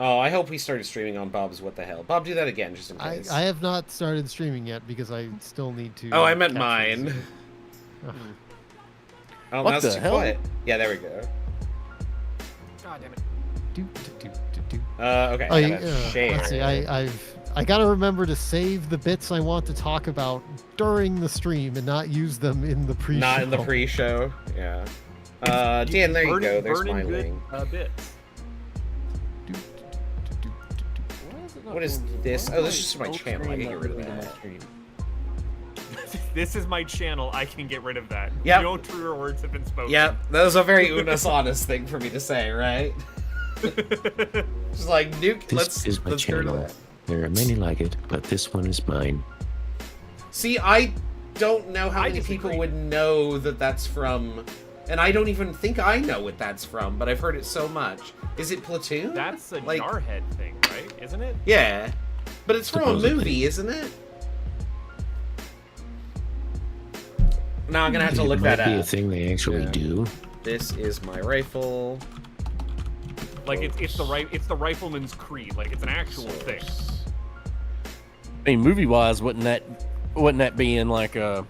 Oh, I hope we started streaming on Bob's What the Hell. Bob, do that again, just in case. I have not started streaming yet because I still need to. Oh, I meant capture mine. this. Oh, What now it's the too hell? quiet. Yeah, there we go. God damn it. Okay. Oh, Gotta share. let's see. I gotta remember to save the bits I want to talk about during the stream and not use them in the pre-show. Not in the pre-show. Yeah. Dan, there you go. There's my good, link. bits. What is this? Oh, this is just my channel. I can get rid of that. This is my channel. I can get rid of that. Yep. No truer words have been spoken. Yep, that was a very Unis honest thing for me to say, right? Just like nuke. This is my let's go to channel. that. There are many like it, but this one is mine. See, I don't know how I many disagree. people would know that that's from, and I don't even think I know what that's from, but I've heard it so much. Is it Platoon? That's a like, Jarhead thing, right? Isn't it? Yeah, but it's from a Supposedly. movie, isn't it? Now I'm gonna have to It look might that be a up. thing they actually Yeah. do. This is my rifle. Like it's the rifleman's creed. Like it's an actual thing. I mean, movie-wise, wouldn't that be in like a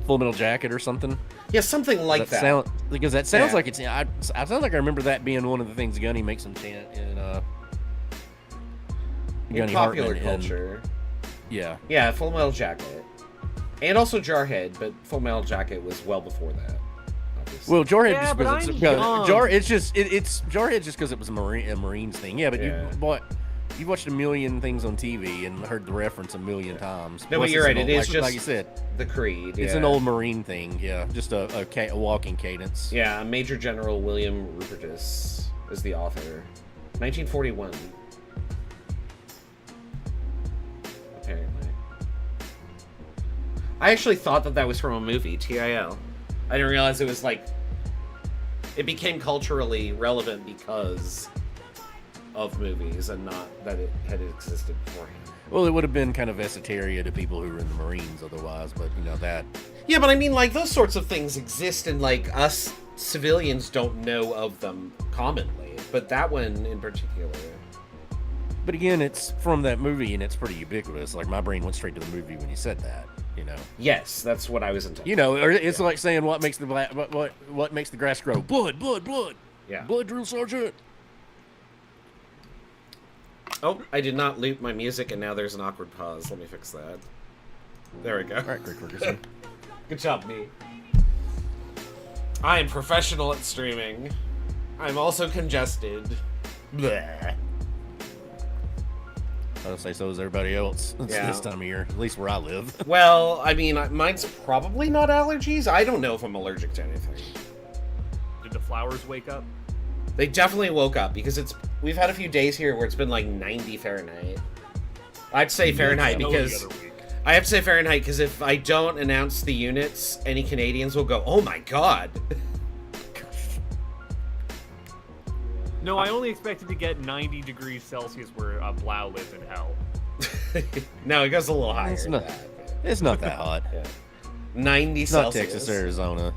Full Metal Jacket or something? Yeah, something like that. Because that sounds Yeah. like it's. I sound like I remember that being one of the things Gunny makes him chant in In Gunny popular Hartman and- culture. yeah. Yeah, Full Metal Jacket. And also Jarhead, but Full Metal Jacket was well before that. Obviously. Well, Jarhead Yeah, just but because I'm it's young. it's Jarhead just because it was a Marines thing. Yeah, but Yeah. you watched a million things on TV and heard the reference a million times. No, but Plus, you're it's right, an it old- is like, just like you said. the Creed. It's yeah. an old Marine thing. Yeah, just a walking cadence. Yeah, Major General William Rupertus is the author. 1941. Apparently. I actually thought that was from a movie, TIL. I didn't realize it was like... It became culturally relevant because of movies and not that it had existed beforehand. Well, it would have been kind of esoteria to people who were in the Marines otherwise, but you know that. Yeah, but I mean, like, those sorts of things exist, and, like, us civilians don't know of them commonly. But that one in particular. But again, it's from that movie, and it's pretty ubiquitous. Like my brain went straight to the movie when you said that. You know. Yes, that's what I was intending. You know, or it's like saying what makes the what makes the grass grow? Blood, blood, blood. Yeah. Blood, drill sergeant. Oh, I did not loop my music, and now there's an awkward pause. Let me fix that. There we go. All right, Greg Ferguson. Good job, me. I am professional at streaming. I'm also congested. Bleh. I would say so is everybody else. It's Yeah. this time of year, at least where I live. Well, I mean, mine's probably not allergies. I don't know if I'm allergic to anything. Did the flowers wake up? They definitely woke up because we've had a few days here where it's been like 90 Fahrenheit. I'd say Fahrenheit Snow because the other week. I have to say Fahrenheit because if I don't announce the units, any Canadians will go, "Oh my god!" No, I only expected to get 90 degrees Celsius where Blau lives in hell. No, it goes a little higher. It's than not- that. It's not that hot. Yeah. 90 It's not Celsius. Texas, Arizona.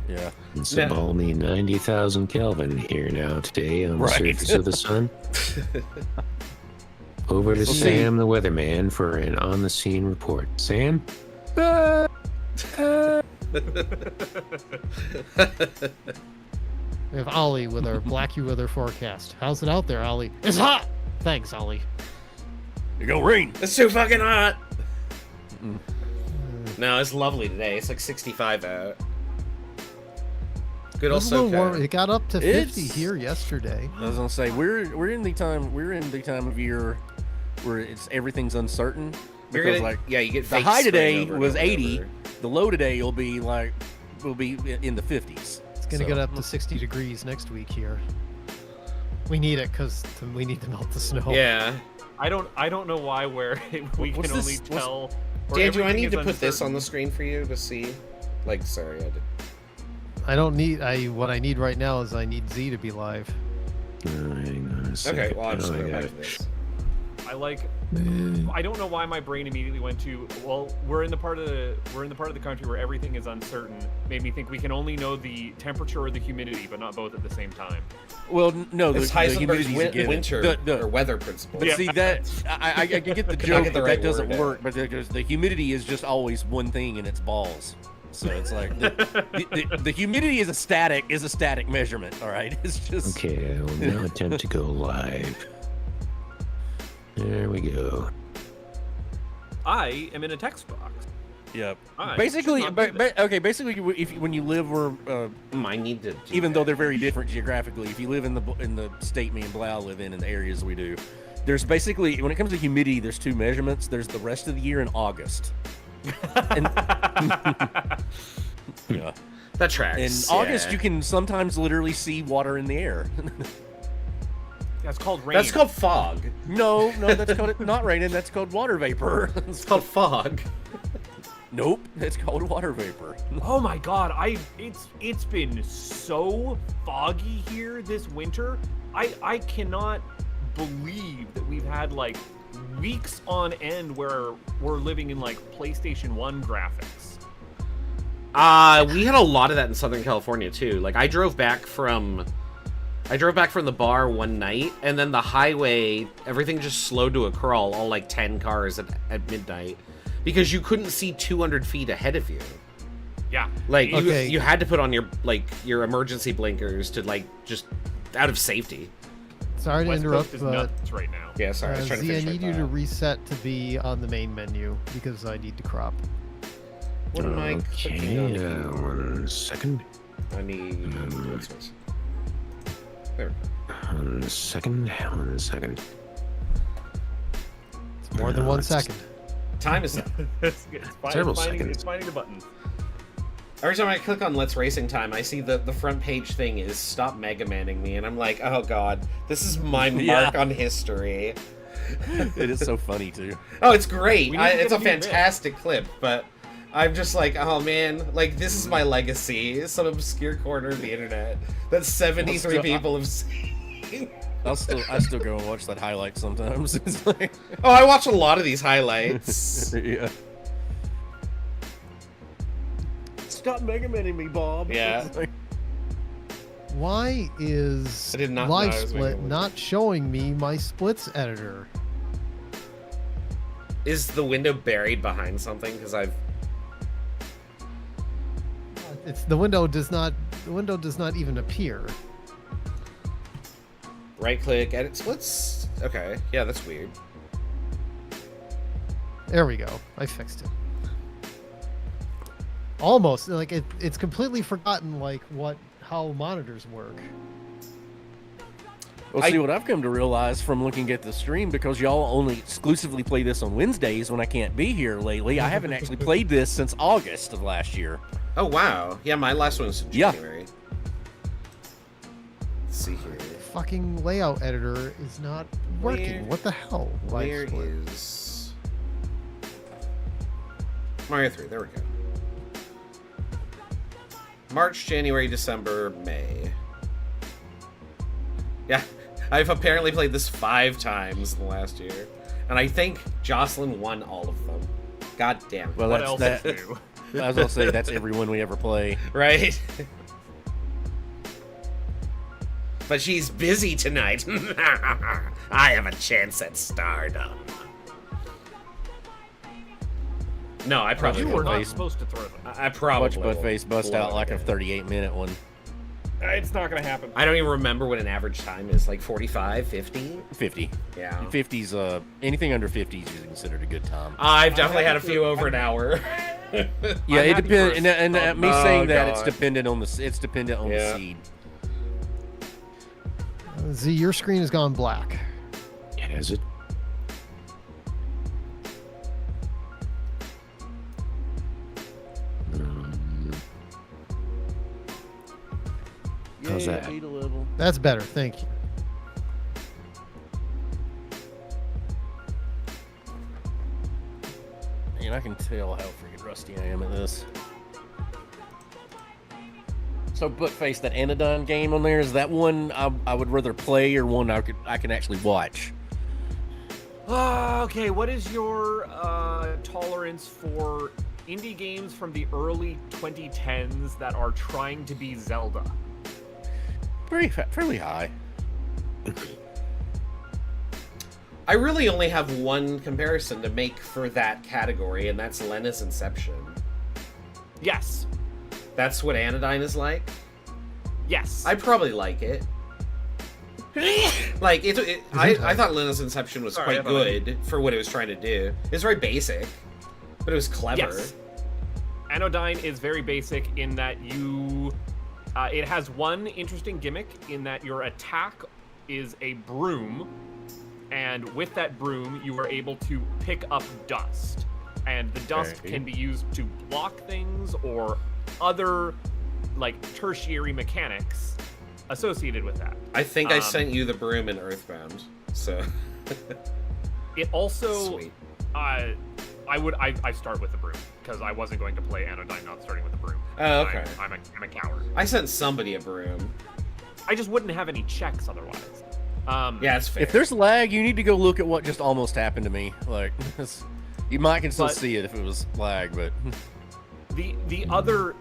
Yeah. It's No. a balmy 90,000 Kelvin here now today on the Right. surface of the sun. Over to Well, see- Sam the weatherman for an on-the-scene report. Sam? We have Ollie with our Blacky weather forecast. How's it out there, Ollie? It's hot! Thanks, Ollie. You go rain. It's too fucking hot. No, it's lovely today. It's like 65 out. Good It old was a little warm. SoCal. It got up to 50 It's- here yesterday. I was gonna say we're in the time of year where everything's uncertain You're because gonna, like yeah, you get the fake high spring today over and was over and 80, over. the low today will be in the 50s. It's going to get up to 60 degrees next week here. We need it because we need to melt the snow. Yeah. I don't know why where we What's can this- only what's- tell. where Dan, do I everything need is to put this on uncertain. the screen for you to see? Like, sorry, I did. I don't need. What I need right now is I need Z to be live. Hang on a second. Okay, well, I'm just Oh, I gonna got write it. this. I don't know why my brain immediately went to, well, we're in the part of the country where everything is uncertain. Made me think we can only know the temperature or the humidity, but not both at the same time. Well, no, It's the Heisenberg's humidity's a given. winter The- or weather principle. But see that I get the Could not joke get the that right doesn't word work, but the humidity is just always one thing, and it's balls. So it's like the humidity is a static measurement. All right, it's just Okay, I will now attempt to go live. There we go. I am in a text box. yeah. I Basically, should not do that. basically, when you live where I need to. even though they're very different geographically, if you live in the state me and Blau live in the areas we do, there's basically, when it comes to humidity, there's two measurements. There's the rest of the year in August. And, yeah. That tracks. In August, you can sometimes literally see water in the air. That's called rain. That's called fog. No, that's called not raining. That's called water vapor. It's called fog. Nope, it's called water vapor. Oh my god, it's been so foggy here this winter. I cannot believe that we've had like weeks on end where we're living in like PlayStation 1 graphics. We had a lot of that in Southern California too. Like I drove back from the bar one night, and then the highway, everything just slowed to a crawl, all like 10 cars at midnight, because you couldn't see 200 feet ahead of you. Yeah. Like Okay. you had to put on your emergency blinkers to like just out of safety. Sorry to West interrupt, Coast is but nuts right now. Yeah, sorry, I was trying to Z, I finish need my you to thought. reset to be on the main menu because I need to crop. What am I clicking on Okay, here? 1 second. I need. There. 1 second. 1 second. It's more than 1 second. Time is up. it's Several finding, seconds. It's finding the buttons. Every time I click on Let's Racing Time, I see the front page thing is Stop Mega Manning Me, and I'm like, oh god, this is my Yeah. mark on history. It is so funny too. Oh, it's great. We need to It's get a a new bit. fantastic clip, but I'm just like, oh man, like this is my legacy. Some obscure corner of the internet that 73 still- people have seen. I still go and watch that highlight sometimes. It's like, Oh, I watch a lot of these highlights. yeah. Stop Mega Maning me, Bob. Yeah. It's like, Why is I did not know I Live was Split making one. not showing me my splits editor? Is the window buried behind something? Because I've It's the window does not even appear. right click, edit splits. Okay, yeah, that's weird. There we go. I fixed it. Almost like it's completely forgotten like how monitors work. well, see what I've come to realize from looking at the stream, because y'all only exclusively play this on Wednesdays when I can't be here lately. I haven't actually played this since August of last year. Oh wow, yeah, my last one was in Yeah. January. Let's see here. Fucking layout editor is not working. Where- What the hell? Live Where Split. is Mario 3? There we go. March, January, December, May. Yeah, I've apparently played this 5 times in the last year, and I think Jocelyn won all of them. God damn it. Well, What that's else that. is new? I was gonna say that's everyone we ever play. Right? But she's busy tonight. I have a chance at stardom. No, I probably You Butt were won't. not face. supposed to throw them. I probably Watch Buttface won't bust blow out it like a again. 38-minute one. It's not gonna happen. I don't even remember what an average time is. Like 45, 50? 50. Yeah. 50's anything under 50 is considered a good time. I've definitely had a happy few for- over an hour. Yeah, I'm it happy depends. for And me Oh, saying that it's God. dependent on the Yeah. seed. Z, your screen has gone black. Has it? How's that? Beta level. That's better. Thank you. And I can tell how freaking rusty I am at this. So, Buttface, that Anodyne game on there, is that one I would rather play or one I can actually watch? Okay, what is your tolerance for indie games from the early 2010s that are trying to be Zelda? Fairly high. I really only have one comparison to make for that category, and that's Lena's Inception. Yes. That's what Anodyne is like? Yes. I probably like it. Like, I thought Lena's Inception was quite good for what it was trying to do. It's very basic, but it was clever. Yes. Anodyne is very basic in that you... it has one interesting gimmick in that your attack is a broom, and with that broom, you are able to pick up dust. And the dust can be used to block things or other, like, tertiary mechanics associated with that. I think I sent you the broom in Earthbound, so... It also... Sweet. I start with the broom, because I wasn't going to play Anodyne not starting with the broom. Oh, okay. I'm a coward. I sent somebody a broom. I just wouldn't have any checks otherwise. Yeah, it's fair. If there's lag, you need to go look at what just almost happened to me. Like, you might can still But- see it if it was lag, but The other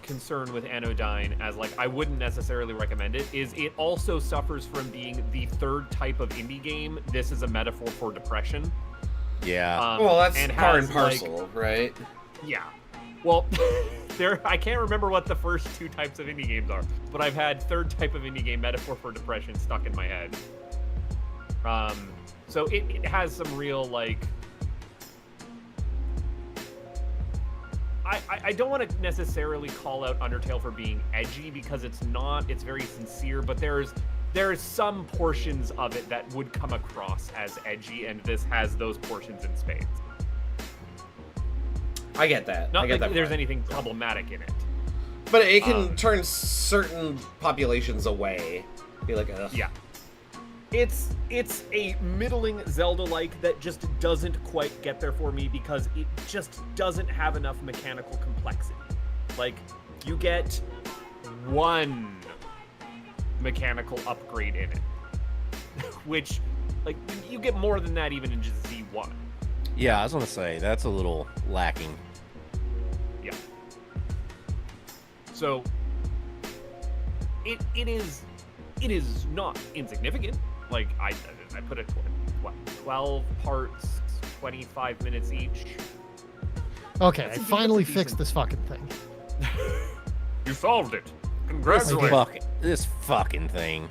concern with Anodyne, as like I wouldn't necessarily recommend it, is it also suffers from being the third type of indie game. This is a metaphor for depression. yeah. Well, that's and par and has, parcel, right? Yeah. Well, I can't remember what the first two types of indie games are, but I've had third type of indie game, metaphor for depression, stuck in my head. So it has some real, like... I don't want to necessarily call out Undertale for being edgy, because it's not. It's very sincere, but there's some portions of it that would come across as edgy, and this has those portions in spades. I get that. Not I get that that there's part. anything problematic in it. But it can turn certain populations away. Be like, ugh. Yeah. It's a middling Zelda-like that just doesn't quite get there for me because it just doesn't have enough mechanical complexity. Like, you get one mechanical upgrade in it. Which, like, you get more than that even in just Z1. Yeah, I was gonna say that's a little lacking. Yeah. So, it is not insignificant. Like, I put it, what, 12 parts, 25 minutes each. Okay, That's I a finally decent- fixed this fucking thing. You solved it. This, Congratulations. this fucking thing.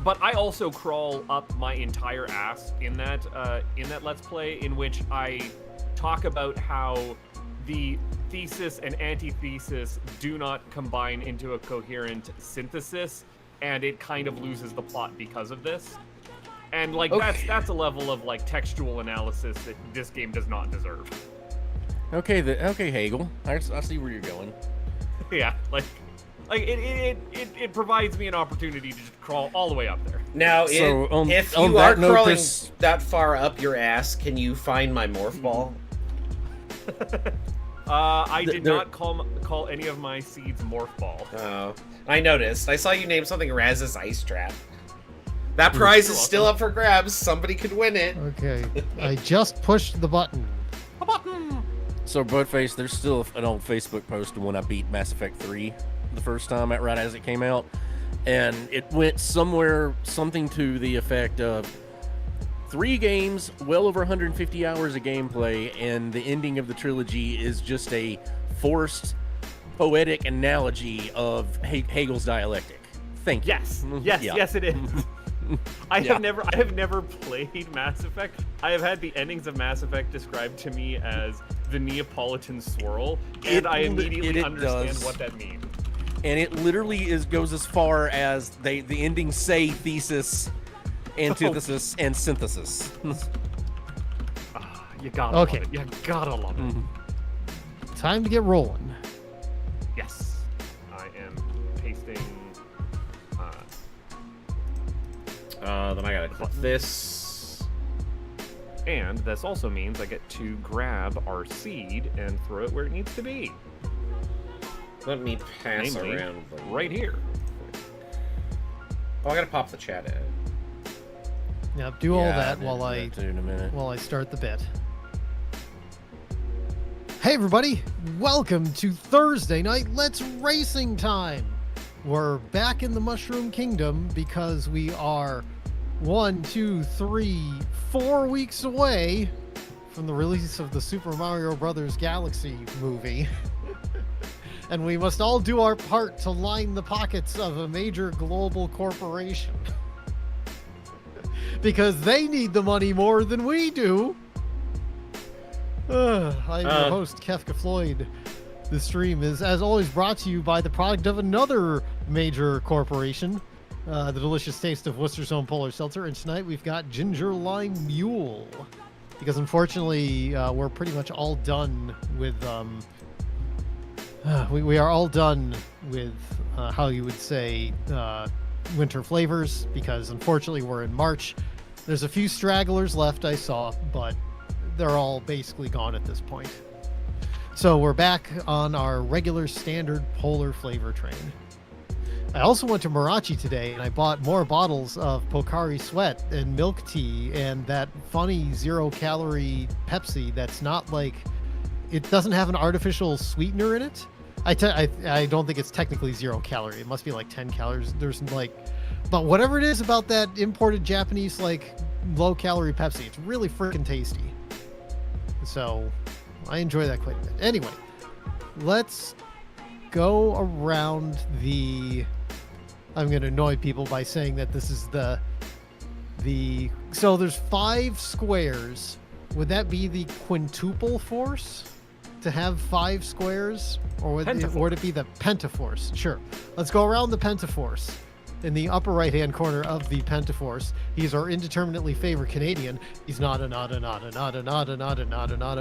But I also crawl up my entire ass in that Let's Play, in which I talk about how the thesis and antithesis do not combine into a coherent synthesis, and it kind of loses the plot because of this. And like Okay. that's a level of like textual analysis that this game does not deserve. Okay, okay, Hagel. I see where you're going. Yeah, like it provides me an opportunity to just crawl all the way up there. Now, So, if on you are that note, crawling Chris- that far up your ass, can you find my morph ball? I did There- not call any of my seeds morph ball. Oh, I noticed. I saw you name something Raz's Ice Trap. That prize is still up for grabs. Somebody could win it. Okay, I just pushed the button. So, Buttface, there's still an old Facebook post of when I beat Mass Effect 3 the first time, right as it came out, and it went something to the effect of 3 games, well over 150 hours of gameplay, and the ending of the trilogy is just a forced poetic analogy of Hegel's dialectic. Thank you. Yes, Yeah. yes, it is. I Yeah. have never played Mass Effect. I have had the endings of Mass Effect described to me as the Neapolitan swirl, and I immediately it understand does. what that means. And it literally goes as far as the endings say thesis, antithesis, and synthesis. You gotta Okay. love it. You gotta love it. Time to get rolling. Yes, I am pasting. Then I gotta click this. And this also means I get to grab our seed and throw it where it needs to be. Let me pass Namely, around the right here. Oh, I gotta pop the chat in. Yeah, do all Yeah, that did while that I too in a minute. start the bit. Hey everybody, welcome to Thursday night Let's Racing Time. We're back in the Mushroom Kingdom because we are 4 weeks away from the release of the Super Mario Bros. Galaxy movie. And we must all do our part to line the pockets of a major global corporation. Because they need the money more than we do. I'm your host, Kefka Floyd. The stream is, as always, brought to you by the product of another major corporation, the delicious taste of Worcester's Own Polar Seltzer. And tonight we've got Ginger Lime Mule. Because unfortunately, we're pretty much all done with... we are all done with, how you would say, winter flavors. Because unfortunately, we're in March. There's a few stragglers left, I saw, but they're all basically gone at this point. So we're back on our regular standard polar flavor train. I also went to Marachi today and I bought more bottles of Pocari Sweat and milk tea and that funny 0-calorie Pepsi that's not like, it doesn't have an artificial sweetener in it. I don't think it's technically 0 calorie. It must be like 10 calories. There's like, but whatever it is about that imported Japanese like low calorie Pepsi, it's really freaking tasty. So I enjoy that quite a bit. Anyway, let's go around the... I'm going to annoy people by saying that this is the... So there's 5 squares. Would that be the quintuple force? To have 5 squares? Or would it be the pentaforce? Sure. Let's go around the pentaforce. In the upper right-hand corner of the pentaforce, he's our indeterminately favored Canadian. He's not a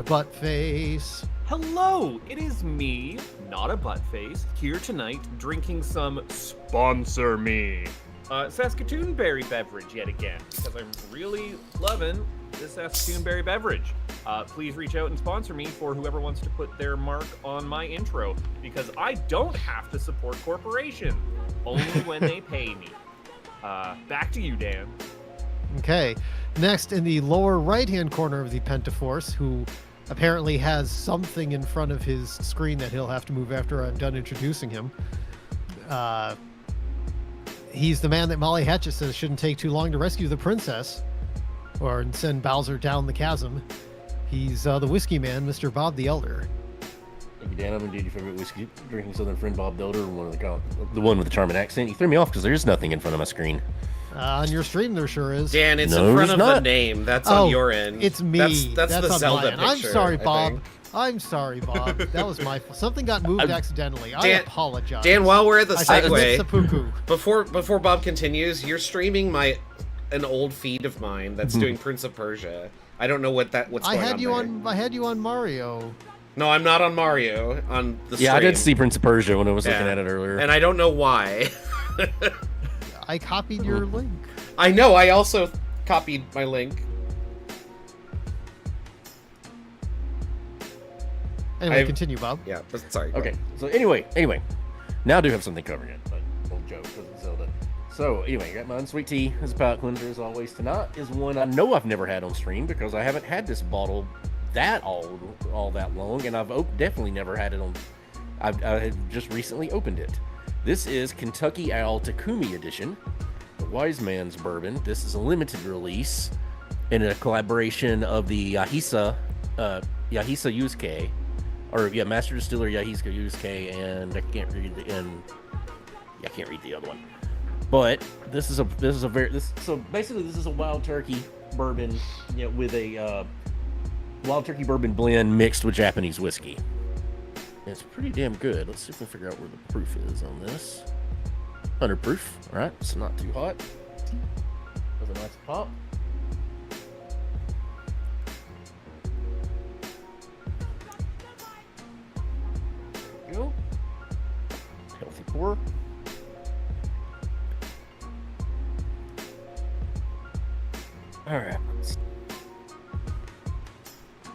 butt face. Hello, it is me, not a butt face, here tonight drinking some sponsor me Saskatoon berry beverage yet again because I'm really loving this Saskatoon berry beverage. Please reach out and sponsor me for whoever wants to put their mark on my intro because I don't have to support corporations, only when they pay me. Back to you, Dan. Okay. Next, in the lower right-hand corner of the pentaforce, who apparently has something in front of his screen that he'll have to move after I'm done introducing him. He's the man that Molly Hatchet says shouldn't take too long to rescue the princess or send Bowser down the chasm. He's the whiskey man, Mr. Bob the Elder. Thank you, Dan. I'm indeed your favorite whiskey drinking Southern friend, Bob the Elder, the one with the charming accent. You threw me off because there's nothing in front of my screen. On your stream, there sure is. Dan, it's No, in front it's of not. the name. That's on your end. It's me. That's the on Zelda my end. I'm picture, sorry, I Bob. think. I'm sorry, Bob. That was my fault. Something got moved accidentally. I apologize. Dan, while we're at the I said segue, seppuku. before Bob continues, you're streaming an old feed of mine that's doing Prince of Persia. I don't know what's going on I had you on Mario. No, I'm not on Mario on the stream. Yeah, I did see Prince of Persia when I was looking at it earlier. And I don't know why. I copied your link. I know, I also copied my link. Anyway, continue, Bob. Yeah, but sorry. Okay, so anyway, now I do have something covering it, but old joke because it's Zelda. So anyway, I got my unsweet tea as a palate cleanser as always. Tonight is one I know I've never had on stream because I haven't had this bottle that all that long, and I've definitely never had it on. I have just recently opened it. This is Kentucky Owl Takumi Edition, the Wise Man's Bourbon. This is a limited release in a collaboration of the Yahisa Yusuke. Or yeah, Master Distiller Yahisa Yusuke, and I can't read the other one. But this is a wild turkey bourbon, with a wild turkey bourbon blend mixed with Japanese whiskey. And it's pretty damn good. Let's see if we can figure out where the proof is on this. 100 proof. All right, it's not too hot. With a nice pop. Go. Healthy pour. All right.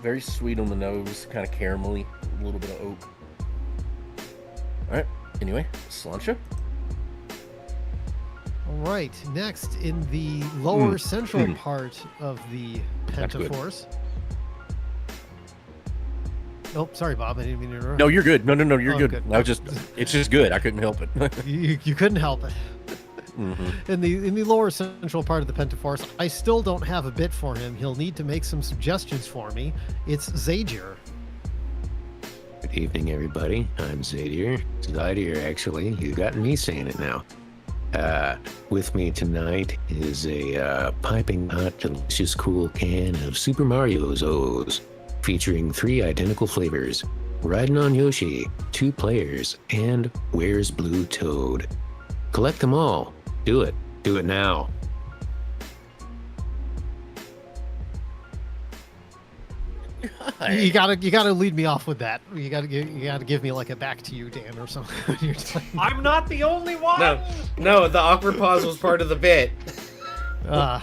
Very sweet on the nose, kind of caramelly, a little bit of oak. All right. Anyway, sláinte. All right. Next, in the lower central Mm. part of the That's good. Pentaforce. Oh, sorry, Bob. I didn't mean to interrupt. No, you're good. No, you're Oh, good. good. It's just good. I couldn't help it. You couldn't help it. Mhm. In the lower central part of the Pentaforce, I still don't have a bit for him. He'll need to make some suggestions for me. It's Zadier. Good evening, everybody. I'm Zadier. Zadier, actually. You got me saying it now. With me tonight is a piping hot, delicious, cool can of Super Mario's O's, featuring 3 identical flavors: Riding on Yoshi, 2 players, and Where's Blue Toad? Collect them all. Do it. Do it now. You gotta lead me off with that. You gotta give me like a back to you, Dan, or something. When you're talking. I'm not the only one. No, the awkward pause was part of the bit. But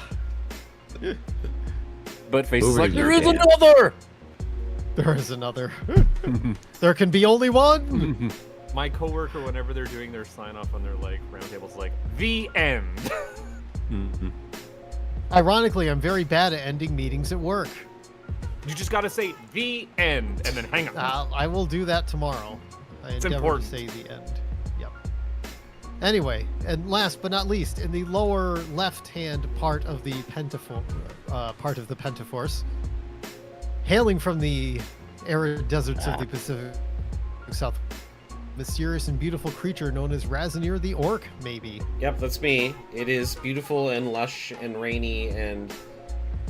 face is Over like, to there your is dad. another. There is another. There can be only one. My coworker, whenever they're doing their sign off on their like roundtables, like the end. Mhm. Ironically, I'm very bad at ending meetings at work. You just gotta say the end and then hang up. I will do that tomorrow. I It's endeavor important. to say the end. Yep. Anyway, and last but not least, in the lower left-hand part of the Pentaforce, hailing from the arid deserts of the Pacific South, mysterious and beautiful creature known as Razanir the Orc, maybe. Yep, that's me. It is beautiful and lush and rainy, and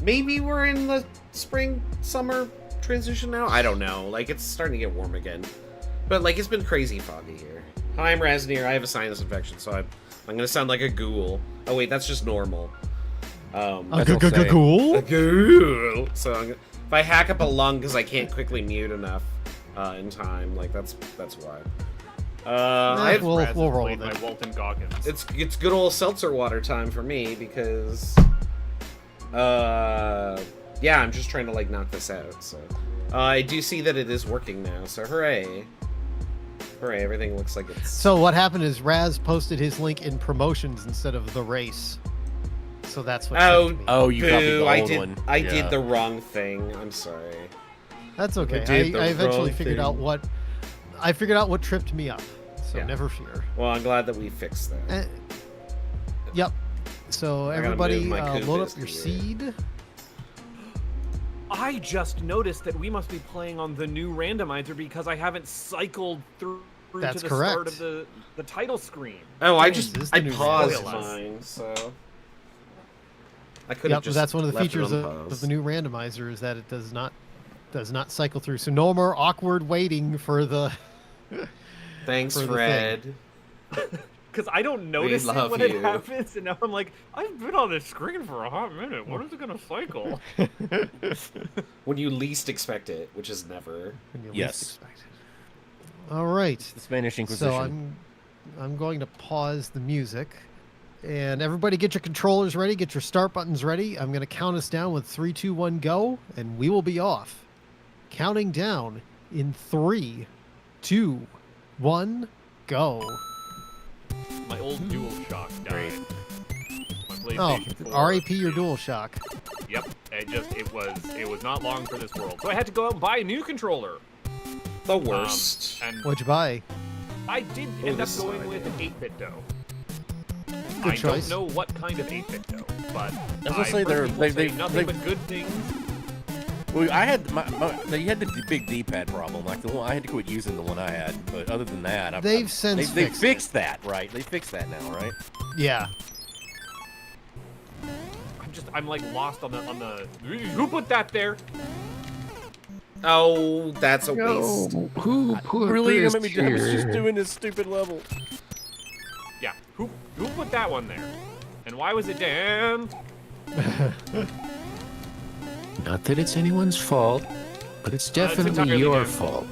maybe we're in the spring summer transition now. I don't know. Like, it's starting to get warm again, but like it's been crazy foggy here. Hi, I'm Razanir. I have a sinus infection, so I'm gonna sound like a ghoul. Oh wait, that's just normal. A That's what I'll say. ghoul? A ghoul. So if I hack up a lung because I can't quickly mute enough in time, like that's why. We'll roll Played with by it. Walton Goggins. It's good old seltzer water time for me because yeah, I'm just trying to like knock this out. So I do see that it is working now. So hooray. Everything looks like it's So what happened is Raz posted his link in promotions instead of the race. So that's what tripped me. Oh, you copied boo, the I old did one. I Yeah. did the wrong thing. I'm sorry. That's okay. did the I eventually wrong figured thing. out what tripped me up. So Yeah. never fear. Well, I'm glad that we fixed that. Yep. So I gotta everybody move my load up Koopas your here. seed. I just noticed that we must be playing on the new randomizer because I haven't cycled through That's to the start correct. of the title screen. Oh, I This just is the I new paused Spoil us. mine, so I could have Yep, just that's one of the left it features of unpaused. the new randomizer is that it does not cycle through. So no more awkward waiting for the Thanks, for the Fred. Because I don't notice it love when you. it happens, and now I'm like, I've been on this screen for a hot minute. When is it gonna cycle? When you least expect it, which is never. when you Yes. least expect it. All right. The Spanish Inquisition. So I'm going to pause the music, and everybody get your controllers ready, get your start buttons ready. I'm going to count us down with 3, 2, 1, go, and we will be off. Counting down in 3, 2, 1, go. My old DualShock died. My Oh, PlayStation 4. R.A.P. your DualShock. Yep. It was not long for this world, so I had to go out and buy a new controller. The worst. And What'd you buy? I did Oh, end up this is going not with ideal. 8-bit dough. Good I choice. don't know what kind of 8-bit dough, but gonna I've say heard they're- people they- say they- nothing they- but good things. Well, I had they had the big D-pad problem. Like the one I had to quit using the one I had. But other than that, They've since they fixed fixed that, right? They fixed that now, right? Yeah. I'm like lost on the who put that there? Oh, that's a waste. Who put Really, this I was just here? doing this stupid level. Yeah, who put that one there? And why was it Dan? Not that it's anyone's fault, but it's it's definitely entirely your Dan's fault.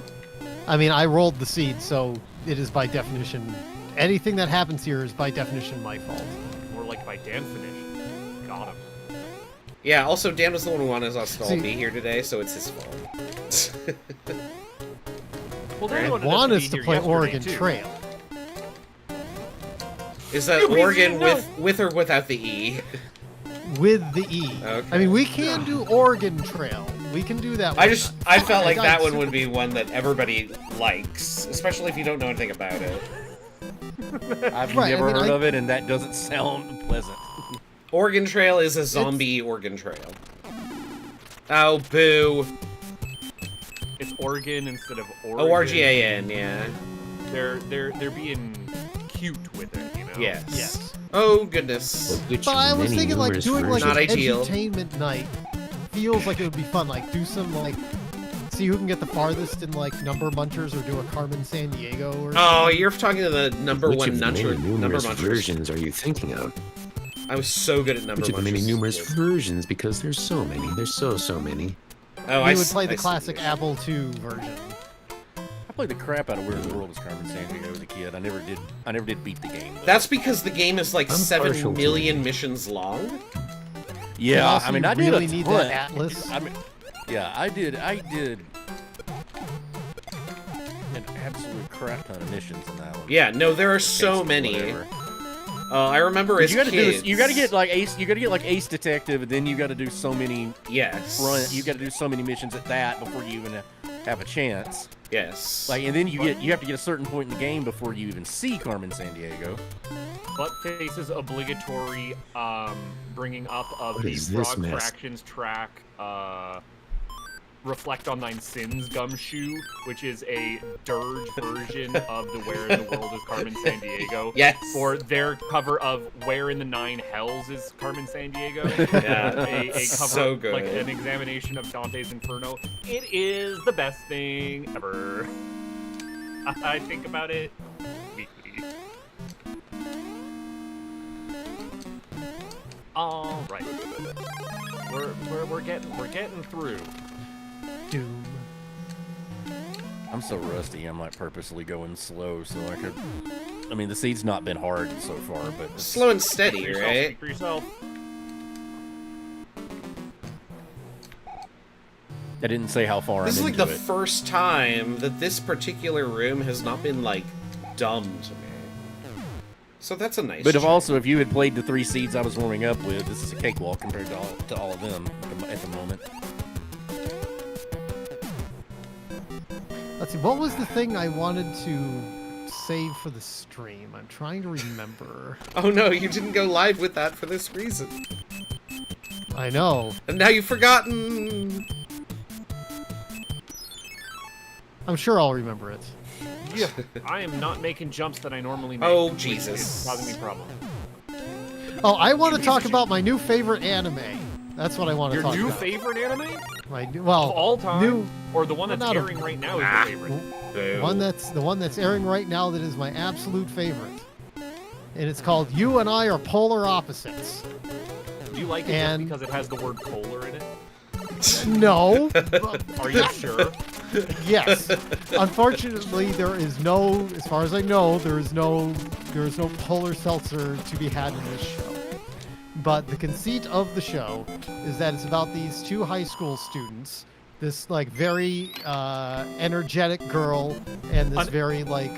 I mean, I rolled the seed, so it is by definition. Anything that happens here is by definition my fault. More like by Dan finish. Got him. Yeah, also, Dan was the one who wanted us to all See- be here today, so it's his fault. Well, I Dan wanted want us us to to be play here yesterday, Oregon too. Trail. Is that Oregon with or without the E? With the E. Okay. I mean, we can do Oregon Trail. We can do that one. I felt like God, that one super- would be one that everybody likes, especially if you don't know anything about it. I've Right, never I mean, heard of it, and that doesn't sound pleasant. Oregon Trail is a zombie Oregon Trail. Oh, boo. It's Oregon instead of Oregon. O-R-G-A-N, yeah. They're being cute with it, you know? Yes. Yes. Oh, goodness. Which But I was many thinking, like, numerous doing, like, Not an ideal. edutainment night feels like it would be fun. Like, do some, like, see who can get the farthest in, like, Number Munchers, or do a Carmen San Diego or Oh, you're talking to the number Which one of the many number numerous munchers. versions are you thinking of? I was so good at number Which of the many munchers. numerous versions? Because there's so many. There's so many. Oh, we I would s- play I the see. classic Apple II version. I played the crap out of Where in the World is Carmen Sandiego as a kid. I never did beat the game. Though. That's because the game is like I'm 7 partial to million it. missions long. Yeah, Also, I mean, you I did really a need ton. that Atlas. I mean, yeah, I did an absolute crap ton of missions in that one. Yeah, no, there are so Basically, many. whatever. I remember as You gotta kids. do. You gotta get like Ace. You gotta get like Ace Detective, and then you gotta do so many Yes. You gotta do so many missions at that before you even have a chance. Yes. Like, and then you have to get a certain point in the game before you even see Carmen Sandiego. Buttface's obligatory bringing up of What the is this Frog mess? Fractions track, Reflect on Thine Sins gumshoe, which is a dirge version of the Where in the World is Carmen Sandiego. Yes. For their cover of Where in the Nine Hells is Carmen Sandiego. Yeah. a cover, So good. like an examination of Dante's Inferno. It is the best thing ever. I think about it. All right, we're getting through. Doom. I'm so rusty. I'm like purposely going slow so I could. I mean, the seed's not been hard so far, but it's- Slow and steady, Speak for yourself, right? speak for yourself. I didn't say how far This is I'm like into the it. first time that this particular room has not been like dumb to me. So that's a nice. But change. if you had played the 3 seeds I was warming up with, this is a cakewalk compared to all of them at the moment. Let's see, what was the thing I wanted to save for the stream? I'm trying to remember. Oh no, you didn't go live with that for this reason, I know. and now you've forgotten. I'm sure I'll remember it. Yeah, I am not making jumps that I normally make. Oh, which Jesus. is causing me problems. Oh, I want to talk about my new favorite anime. That's what I want to Your talk new about. favorite anime My new, of well, all time, new or the one that's not a- airing right now is Ah. your favorite? Boo. one that's airing right now that is my absolute favorite. And it's called You and I Are Polar Opposites. Do you like it And- just because it has the word polar in it? No. Are you sure? Yes. Unfortunately, there is no, as far as I know, there is no polar seltzer to be had in this show. But the conceit of the show is that it's about these 2 high school students, this like very energetic girl and this very like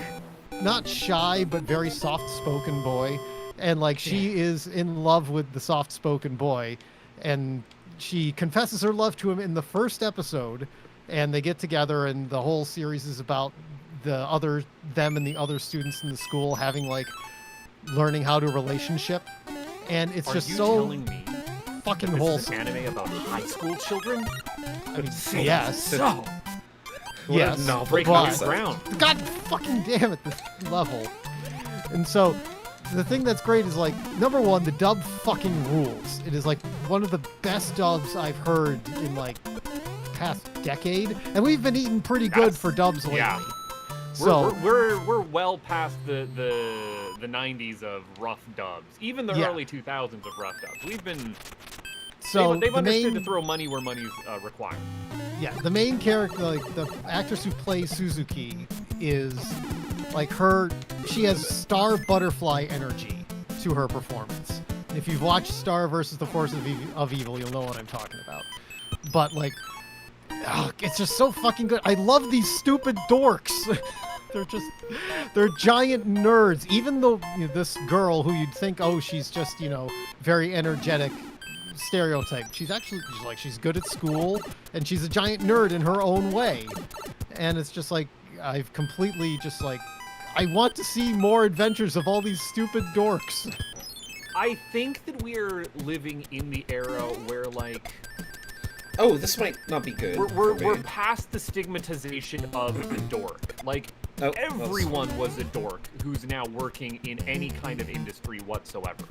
not shy but very soft-spoken boy, and like she is in love with the soft-spoken boy, and she confesses her love to him in the first episode, and they get together, and the whole series is about them and the other students in the school having like learning how to relationship, and it's Are just you so telling me fucking this wholesome. is an anime about high school children? I mean, yes, So, What a yes, novel breaking but- new concept. ground. God fucking damn it, this level. And so, the thing that's great is like, number one, the dub fucking rules. It is like one of the best dubs I've heard in like past decade, and we've been eating pretty good That's- for dubs lately. yeah. So We're well past the 90s of rough dubs, even the Yeah. early 2000s of rough dubs. We've been so they've the understood main, to throw money where money's required. yeah, the main character, like the actress who plays Suzuki, is like she has Star Butterfly energy to her performance. If you've watched Star versus the Force of Evil, you'll know what I'm talking about. But like, ugh, it's just so fucking good. I love these stupid dorks. they're giant nerds. Even though this girl who you'd think, oh, she's just, very energetic stereotype. She's good at school and she's a giant nerd in her own way. And it's just like, I've completely just like, I want to see more adventures of all these stupid dorks. I think that we're living in the era where, like, Oh, this might not be good. we're past the stigmatization of the dork. Like, Oh, everyone was a dork who's now working in any kind of industry whatsoever.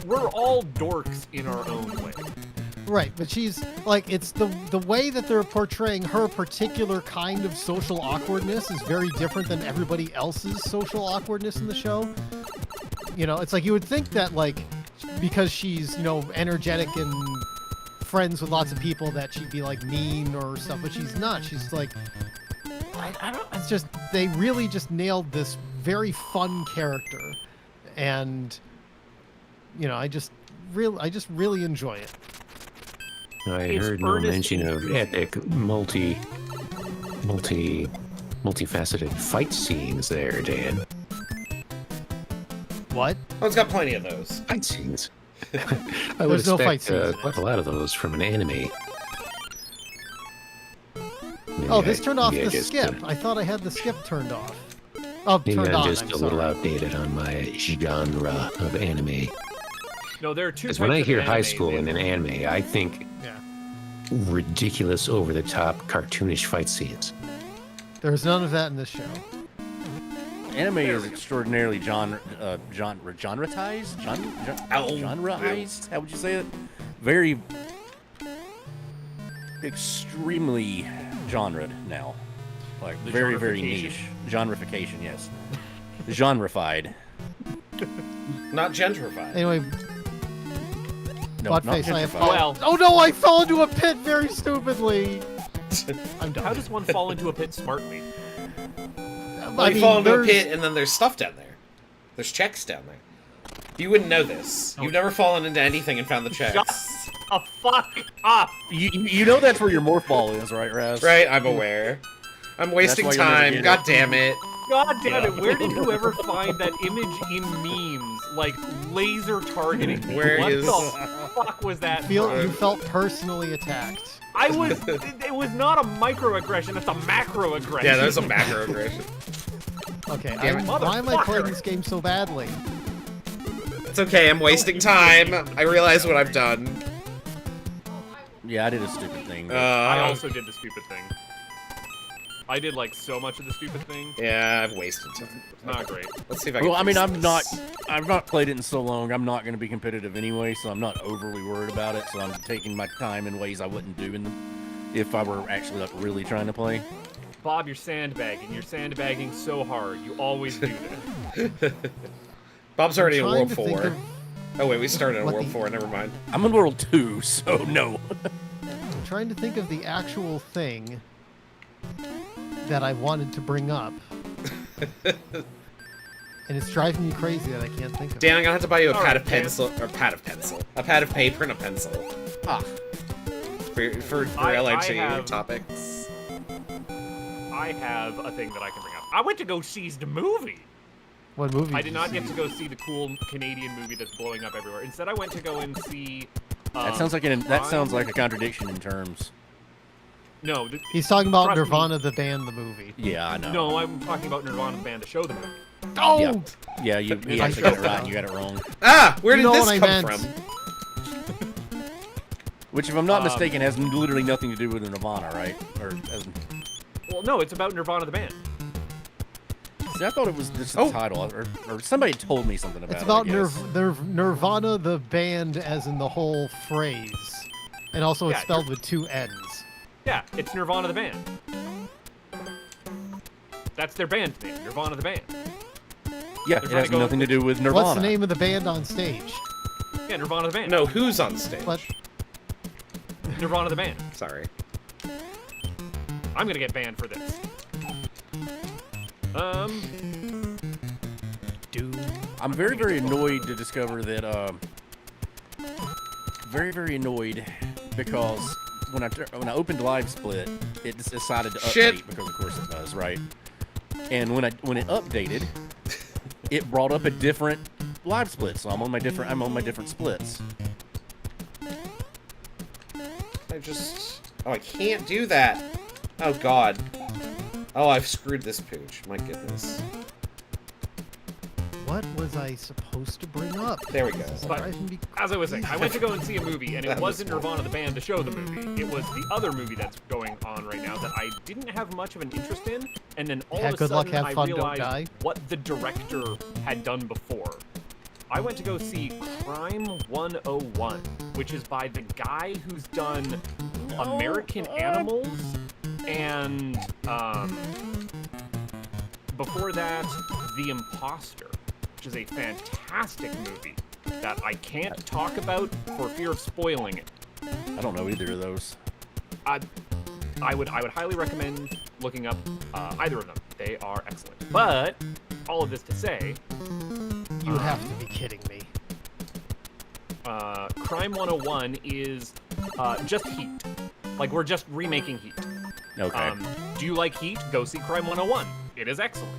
We're all dorks in our own way. Right, but she's like, it's the way that they're portraying her particular kind of social awkwardness is very different than everybody else's social awkwardness in the show. It's like you would think that, like, because she's, energetic and friends with lots of people, that she'd be like mean or stuff, but she's not. She's like, I don't. It's just they really just nailed this very fun character, and I just really enjoy it. I It's heard no Ernest mention of epic, multifaceted fight scenes there, Dan. What? Oh, it's got plenty of those. Fight scenes. I would There's no fight expect scenes. quite a lot of those from an anime. Oh, this turned off maybe I the just, skip. I thought I had the skip turned off. Oh, Maybe turned I'm on. just I'm a little sorry. outdated on my genre of anime. No, there are two. Because when I types of hear high anime. school in an anime, I think Yeah. ridiculous, over-the-top, cartoonish fight scenes. There's none of that in this show. Anime is extraordinarily genreized. How would you say it? Very, extremely genred now. Like The very, very genreification? niche. Genreification, yes. Genrified. Not gentrified. Anyway, No, not Buttface, I have gentrified. fallen. Well- Oh no, I fell into a pit very stupidly. I'm done. How does one fall into a pit smartly? Well, you fall into a there's- pit and then there's stuff down there. There's checks down there. You wouldn't know this. You've never fallen into anything and found the checks. Shut the fuck up! You know that's where your morph ball is, right, Raz? Right, I'm aware. I'm wasting why you'll never time. get it. God damn it. God damn it, where did whoever find that image in memes? Like, laser targeting me? Where what is- the fuck was that? You felt personally attacked. It was not a microaggression, it's a macroaggression. Yeah, there's a macroaggression. Okay, Damn it. why am I playing Motherfucker. this game so badly? It's okay, I'm wasting time. I realize what I've done. Yeah, I did a stupid thing. but- I also did the stupid thing. I did, like, so much of the stupid thing. Yeah, I've wasted time. It's not great. Let's see if I can Well, I mean, fix I've not played it in so long. I'm not going to be competitive anyway, so I'm not overly worried about it. So I'm taking my time in ways I wouldn't do if I were actually like really trying to play. Bob, you're sandbagging. You're sandbagging so hard. You always do that. Bob's already in I'm World trying to 4. think Oh wait, we started in what World the- 4, never mind. I'm in World 2, so no. I'm trying to think of the actual thing that I wanted to bring up. And it's driving me crazy that I can't think of Dan, I'm gonna have to buy you a All pad right, of pencil, or pad of paper and a pencil. Ah, For I LRG have- topics. I have a thing that I can bring up. I went to go see the movie. What movie? I did not get to go see the cool Canadian movie that's blowing up everywhere. Instead, I went to go and see. that sounds like a contradiction in terms. No, He's talking about Trust me. Nirvana, the band, the movie. Yeah, I know. no, I'm talking about Nirvana the band to show the movie. Oh! Yeah, yeah, you I actually got it showed right. that. You got it wrong. Ah, where You did know this what I come meant. from? Which, if I'm not Um, mistaken, has literally nothing to do with Nirvana, right? Well, no, it's about Nirvana the band. See, I thought it was just the Oh. title, or somebody told me something about It's it. about I guess. Nirvana, the band, as in the whole phrase. And also it's Yeah, spelled with two N's. Yeah, it's Nirvana the band. That's their band name, Nirvana the band. Yeah, They're it trying has to go- nothing to do with Nirvana. What's the name of the band on stage? Yeah, Nirvana the band. No, who's on stage? What? Nirvana the band. Sorry. I'm gonna get banned for this. I'm very, very annoyed to discover that. Very, very annoyed because when I opened Live Split, it just decided to update Shit. because of course it does, right? and when it updated, it brought up a different live split. So I'm on my different splits. I can't do that. Oh God. Oh, I've screwed this pooch. My goodness. What was I supposed to bring up? There we go. But as I was saying, I went to go and see a movie, and it wasn't Nirvana the band to show the movie. It was the other movie that's going on right now that I didn't have much of an interest in, and then all of a good luck, sudden have I fun, don't realized die. what the director had done before. I went to go see Crime 101, which is by the guy who's done American Animals and before that, The Imposter, which is a fantastic movie that I can't talk about for fear of spoiling it. I don't know either of those. I would highly recommend looking up either of them. They are excellent. But all of this to say, You have to be kidding me. Crime 101 is just Heat. Like, we're just remaking Heat. Okay. Do you like Heat? Go see Crime 101. It is excellent.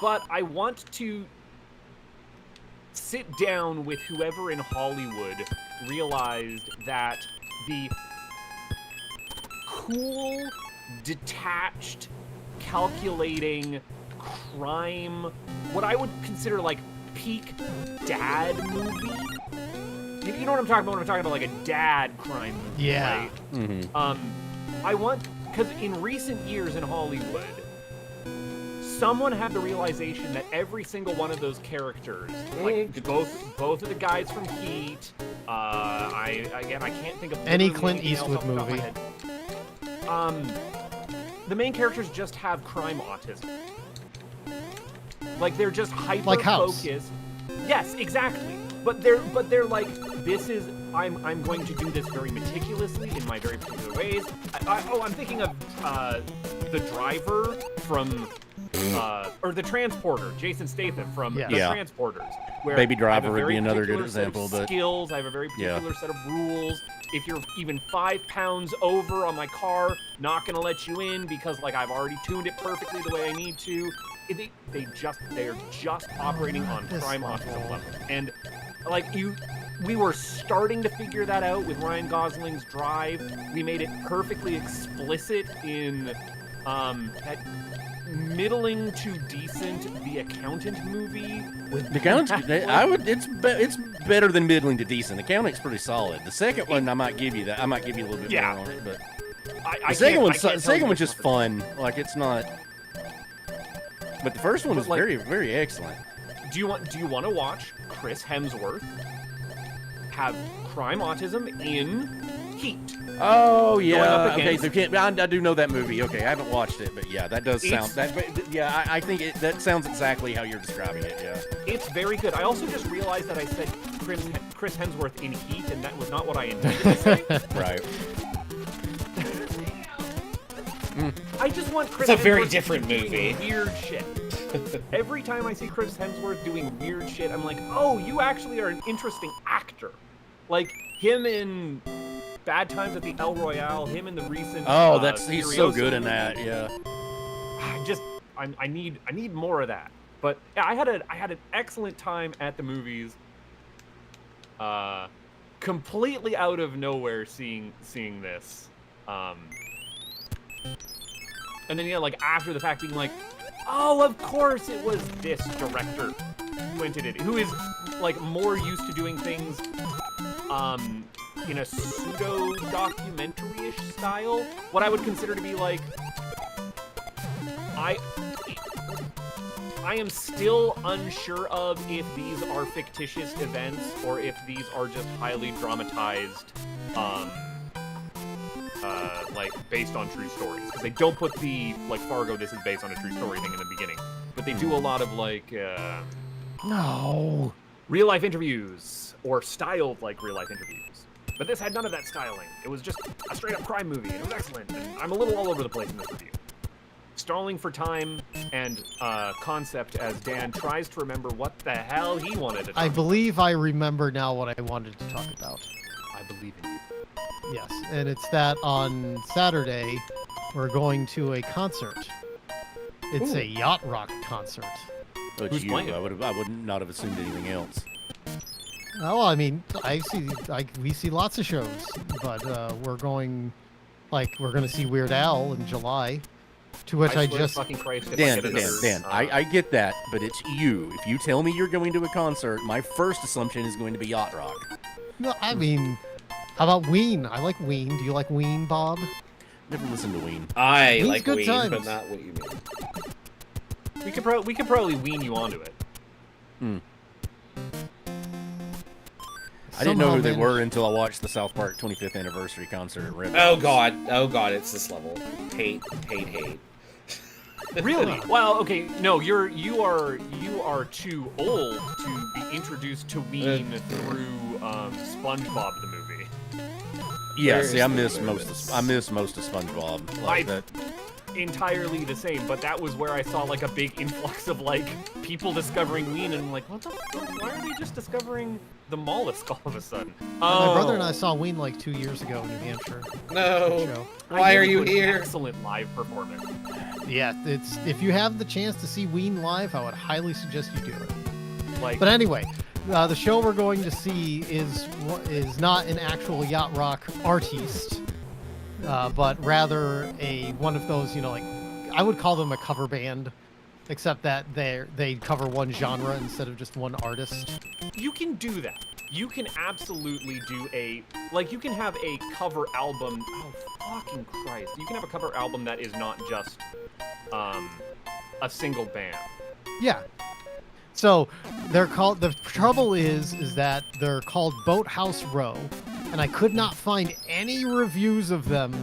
But I want to sit down with whoever in Hollywood realized that the cool, detached, calculating crime, what I would consider like peak dad movie. You know what I'm talking about when I'm talking about like a dad crime movie, Yeah. right? Mm-hmm. I want, because in recent years in Hollywood, someone had the realization that every single one of those characters, like both of the guys from Heat, I can't think of Any literally Clint anything else Eastwood off the top of my movie. head. The main characters just have crime autism. Like, they're just hyper Like House. focused. Yes, exactly. But they're like, this is, I'm going to do this very meticulously in my very particular ways. I'm thinking of the driver from or the transporter, Jason Statham from Yeah. the Yeah. Transporters. Where Baby I have Driver a would very be another good particular set of example, but- skills. I have a very particular set of rules. If you're even 5 pounds over on my car, not gonna let you in because like I've already tuned it perfectly the way I need to. They're just operating on This crime level. autism level. And like we were starting to figure that out with Ryan Gosling's Drive. We made it perfectly explicit in that middling to decent The Accountant movie with The Accountant, it's better than middling to decent. The Accountant's pretty solid. The second one, I might give you that. I might give you a little bit Yeah. more on it, but I the second one's can't tell you just what's fun. Like, it's not. But the first one But, is like- very, very excellent. Do you want to watch Chris Hemsworth have crime autism in Heat? Oh up yeah. Okay, against- I do know that movie. Okay, I haven't watched it, but yeah, that does sound. It's- But yeah, I think that sounds exactly how you're describing it. Yeah. It's very good. I also just realized that I said Chris Hemsworth in Heat, and that was not what I intended to say. Right. I just want Chris It's a very Hemsworth different doing movie. Weird shit. Every time I see Chris Hemsworth doing weird shit, I'm like, oh, you actually are an interesting actor. Like him in Bad Times at the El Royale, him in the recent. Oh, he's so Furiosa good in movie. that. Yeah. I need more of that. But yeah, I had an excellent time at the movies. Completely out of nowhere seeing this. And then yeah, like after the fact being like, oh, of course it was this director who did it, who is like more used to doing things in a pseudo documentary-ish style. What I would consider to be like, I am still unsure of if these are fictitious events or if these are just highly dramatized, like based on true stories. Because they don't put the like Fargo, this is based on a true story thing in the beginning, but they do a lot of like No. real life interviews or styled like real life interviews. But this had none of that styling. It was just a straight up crime movie, and it was excellent. And I'm a little all over the place in this review. Stalling for time and concept as Dan tries to remember what the hell he wanted to talk I about. believe I remember now what I wanted to talk about. I believe in you. Yes, and it's that on Saturday we're going to a concert It's Ooh. a yacht rock concert. But Who's playing? I would not have assumed anything else. Oh, I mean, we see lots of shows, but we're going to see Weird Al in July, to which I swear to just fucking Christ, if Dan, I get another, Dan, I get that, but it's you. If you tell me you're going to a concert, my first assumption is going to be yacht rock. no, I mean, how about Ween? I like Ween. Do you like Ween, Bob? Never listened to Ween. I These like good Ween, times. but not what you mean. we could probably wean you onto it. I didn't know Somehow who they managed- were until I watched the South Park 25th anniversary concert at Red Oh Rocks. god, it's this level. Hate. Really? Well, okay, no, you are too old to be introduced to Ween through SpongeBob the movie. Yeah, Where see, is I the miss playlist? most of SpongeBob. I- Like that. Entirely the same, but that was where I saw like a big influx of like people discovering Ween, and I'm like, what the fuck? Why are they just discovering the mollusk all of a sudden? My brother and I saw Ween like 2 years ago in New Hampshire. No. Show. Why are It you was an here? Excellent live performance. Yeah, it's if you have the chance to see Ween live, I would highly suggest you do it. Like, But anyway, the show we're going to see is not an actual yacht rock artiste, but rather one of those, like I would call them a cover band, except that they cover one genre instead of just one artist. you can do that. You can absolutely do you can have a cover album. Oh, fucking Christ. You can have a cover album that is not just a single band. Yeah. So they're called. The trouble is that they're called Boathouse Row, and I could not find any reviews of them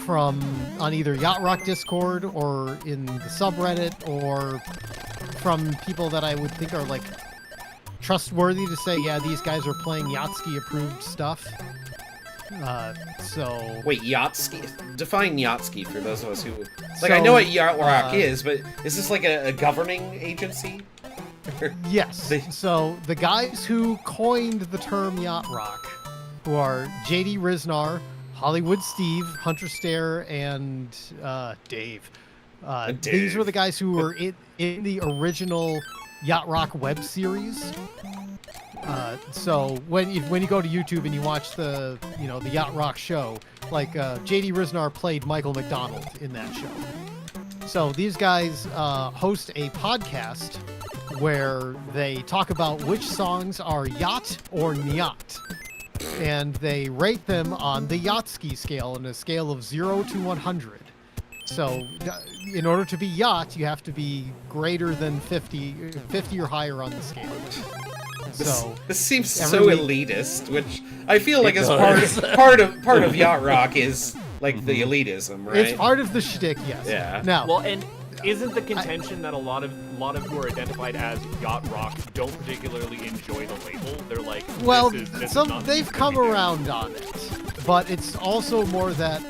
on either Yacht Rock Discord or in the subreddit or from people that I would think are like trustworthy to say, yeah, these guys are playing Yachtski approved stuff. So Wait, Yachtski? Define Yachtski for those of us who... So, I know what Yacht Rock is, but is this like a governing agency? yes. So the guys who coined the term yacht rock, who are JD Riznar, Hollywood Steve, Hunter Stare, and Dave. These Dave. were the guys who were in the original yacht rock web series. So when you go to YouTube and you watch the yacht rock show, like JD Riznar played Michael McDonald in that show. So these guys host a podcast where they talk about which songs are yacht or nyat, and they rate them on the Yachtski scale, on a scale of 0 to 100. So in order to be yacht, you have to be greater than 50 or higher on the scale. So This seems every so week- elitist, which I feel like is does. part of Yacht Rock is like the elitism, right? it's part of the shtick, yes. Yeah. Now, Well, and isn't the contention that a lot of who are identified as yacht rock don't particularly enjoy the label? They're like, well, this is some not they've what come we do. around on it, but it's also more that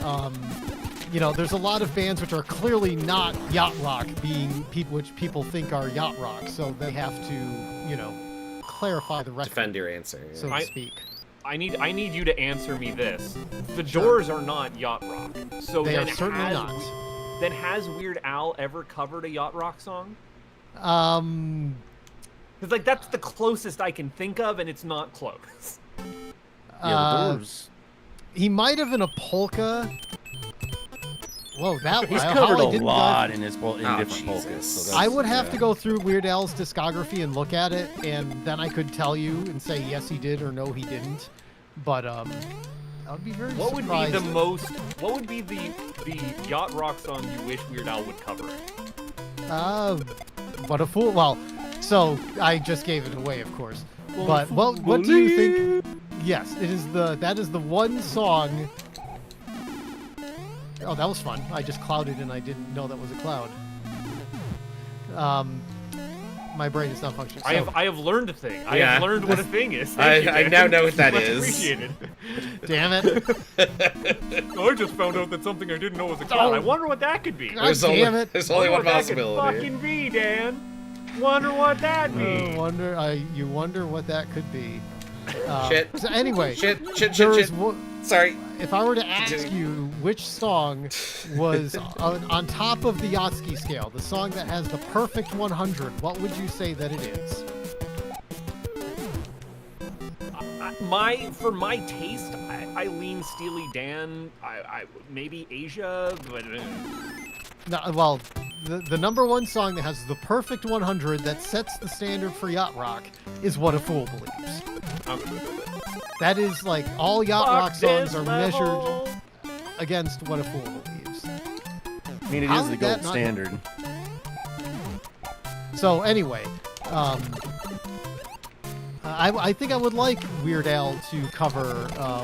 there's a lot of bands which are clearly not yacht rock, being people which people think are yacht rock, so they have to clarify the record, Defend your answer. so to I- speak. I need you to answer me this. The Doors are not yacht rock, so They then are certainly has, not. Then has Weird Al ever covered a yacht rock song? Because like that's the closest I can think of, and it's not close. Yeah, Uh, the Doors. He might have in a polka. Whoa, that He's how covered I a didn't lot dive- in Oh, different Jesus. polkas. So I that's- would have yeah. to go through Weird Al's discography and look at it, and then I could tell you and say yes he did or no he didn't. But I would be very What would be surprised. the most? What would be the yacht rock song you wish Weird Al would cover? What a fool! Well, so I just gave it away, of course. But what do you think? Yes, that is the one song. Oh, that was fun. I just clouded and I didn't know that was a cloud. My brain is not functioning. I So, have learned a thing. I Yeah. have learned what a thing is. Thank you, I Dan. now know what that Much is. appreciated. damn it! I just found out that something I didn't know was a cloud. I wonder what that could be. God There's damn only, it! there's only Wonder one what that possibility. could fucking be, Dan. Wonder what that You means. wonder what that could be. Shit. So anyway, Shit. there is Sorry. if I were to ask you which song was on top of the Yatsky scale, the song that has the perfect 100, what would you say that it is? For my taste, I lean Steely Dan. I maybe Asia, but No, well, the number one song that has the perfect 100 that sets the standard for yacht rock is What a Fool Believes. That is like all yacht rock songs are measured against What a Fool Believes. I mean, it How is the did that gold not- standard. So anyway, I think I would like Weird Al to cover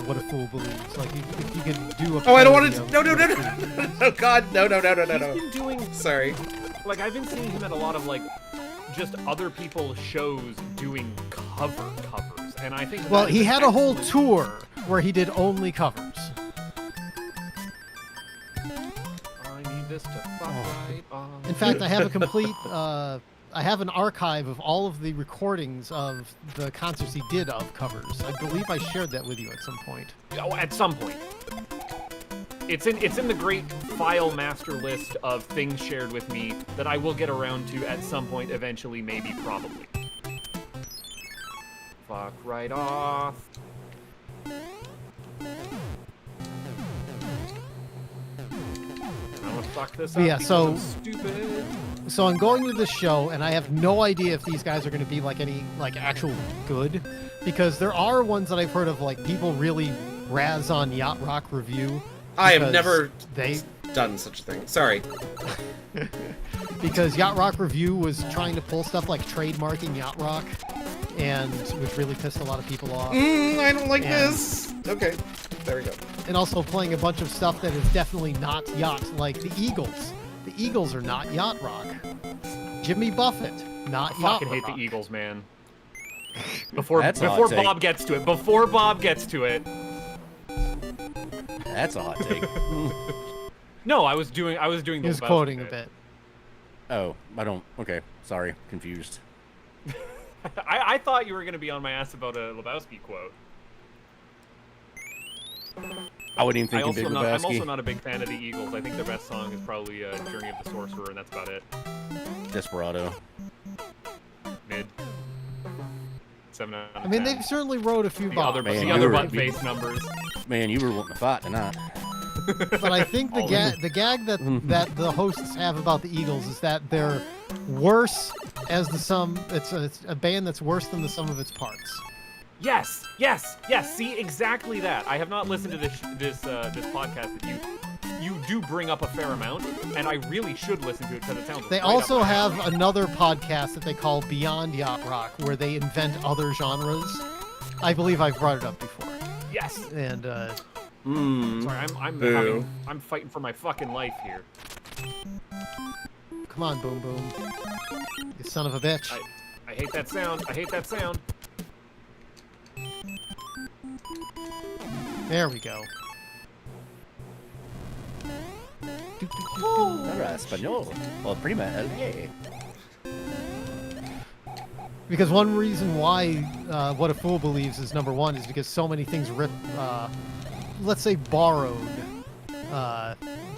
What a Fool Believes. Like if you could do a. Oh, I don't want parody to. of No. What a Fool Believes. Oh God, no. he's been doing Sorry. like I've been seeing him at a lot of like just other people's shows doing covers, and I think. Well, that he is had a whole excellent. tour where he did only covers. I need this to fuck right on. In fact, I have a complete. I have an archive of all of the recordings of the concerts he did of covers. I believe I shared that with you at some point. Oh, at some point. It's in the great file master list of things shared with me that I will get around to at some point eventually, maybe, probably. Fuck right off. I'm gonna fuck this up. Yeah, because so- I'm stupid. So I'm going to this show, and I have no idea if these guys are going to be like any like actual good, because there are ones that I've heard of like people really razz on Yacht Rock Review. I have because never they done such a thing. Sorry. because Yacht Rock Review was trying to pull stuff like trademarking Yacht Rock, and which really pissed a lot of people off. I don't like And- this. Okay. There we go. And also playing a bunch of stuff that is definitely not yacht, like the Eagles. The Eagles are not yacht rock. Jimmy Buffett, not I yacht fucking hate rock. the Eagles, man. Before That's a hot before take. Bob gets to it. Before Bob gets to it. That's a hot take. No, I was doing He the was Lebowski quoting a bit. Oh, I don't. Okay, sorry, confused. I thought you were gonna be on my ass about a Lebowski quote. I wouldn't even think of Big I'm Lebowski. also not a big fan of the Eagles. I think their best song is probably Journey of the Sorcerer, and that's about it. Desperado. Mid. 7 out of I mean, 10. they certainly wrote a few the bombs, other, Man, the you other were- butt face numbers. Man, you were wanting to fight tonight. but I think the gag that the hosts have about the Eagles is that they're worse as the sum. It's a band that's worse than the sum of its parts. Yes. See, exactly that. I have not listened to this podcast that you do bring up a fair amount, and I really should listen to it because it sounds. They right also up my have alley. another podcast that they call Beyond Yacht Rock, where they invent other genres. I believe I've brought it up before. Yes. And Sorry, Boo. I'm fighting for my fucking life here. come on, Boom Boom, you son of a bitch. I hate that sound. I hate that sound. There we go. Habla español. O prima LA. Because one reason why What a Fool Believes is number one is because so many things let's say borrowed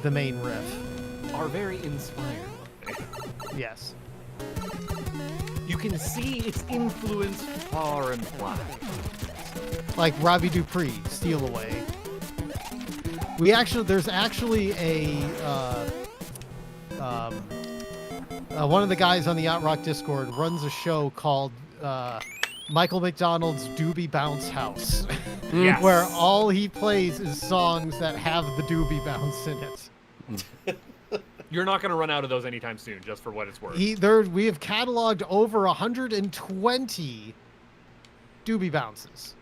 the main riff. Are very inspired. Yes. You can see its influence far and wide. Like Robbie Dupree, Steal Away. There's actually one of the guys on the Yacht Rock Discord runs a show called Michael McDonald's Doobie Bounce House, Yes. where all he plays is songs that have the doobie bounce in it. You're not going to run out of those anytime soon, just for what it's worth. We have cataloged over 120 doobie bounces.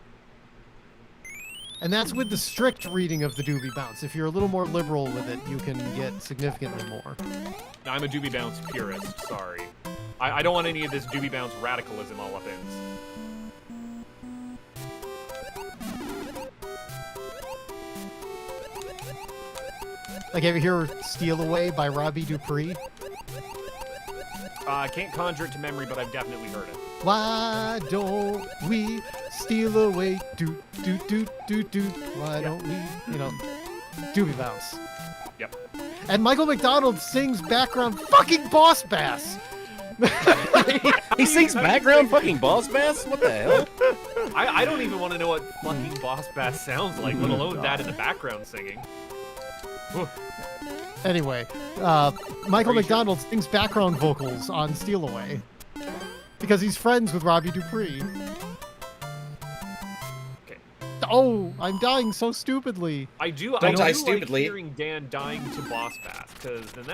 And that's with the strict reading of the doobie bounce. If you're a little more liberal with it, you can get significantly more. I'm a Doobie Bounce purist, sorry. I don't want any of this Doobie Bounce radicalism all up in. Like, have you heard Steal Away by Robbie Dupree? I can't conjure it to memory, but I've definitely heard it. Why don't we steal away, do do do do do. Why don't we, Doobie Mouse. Yep. And Michael McDonald sings background fucking Boss Bass. He sings background fucking Boss Bass? What the hell? I don't even want to know what fucking Boss Bass sounds like, let alone that in the background singing. Whew. Anyway, Michael Are you McDonald sings background vocals on Steal Away because he's friends with Robbie Dupree. Okay. Oh, I'm dying so stupidly. I do Don't die like stupidly. hearing Dan dying to Boss Bass, because then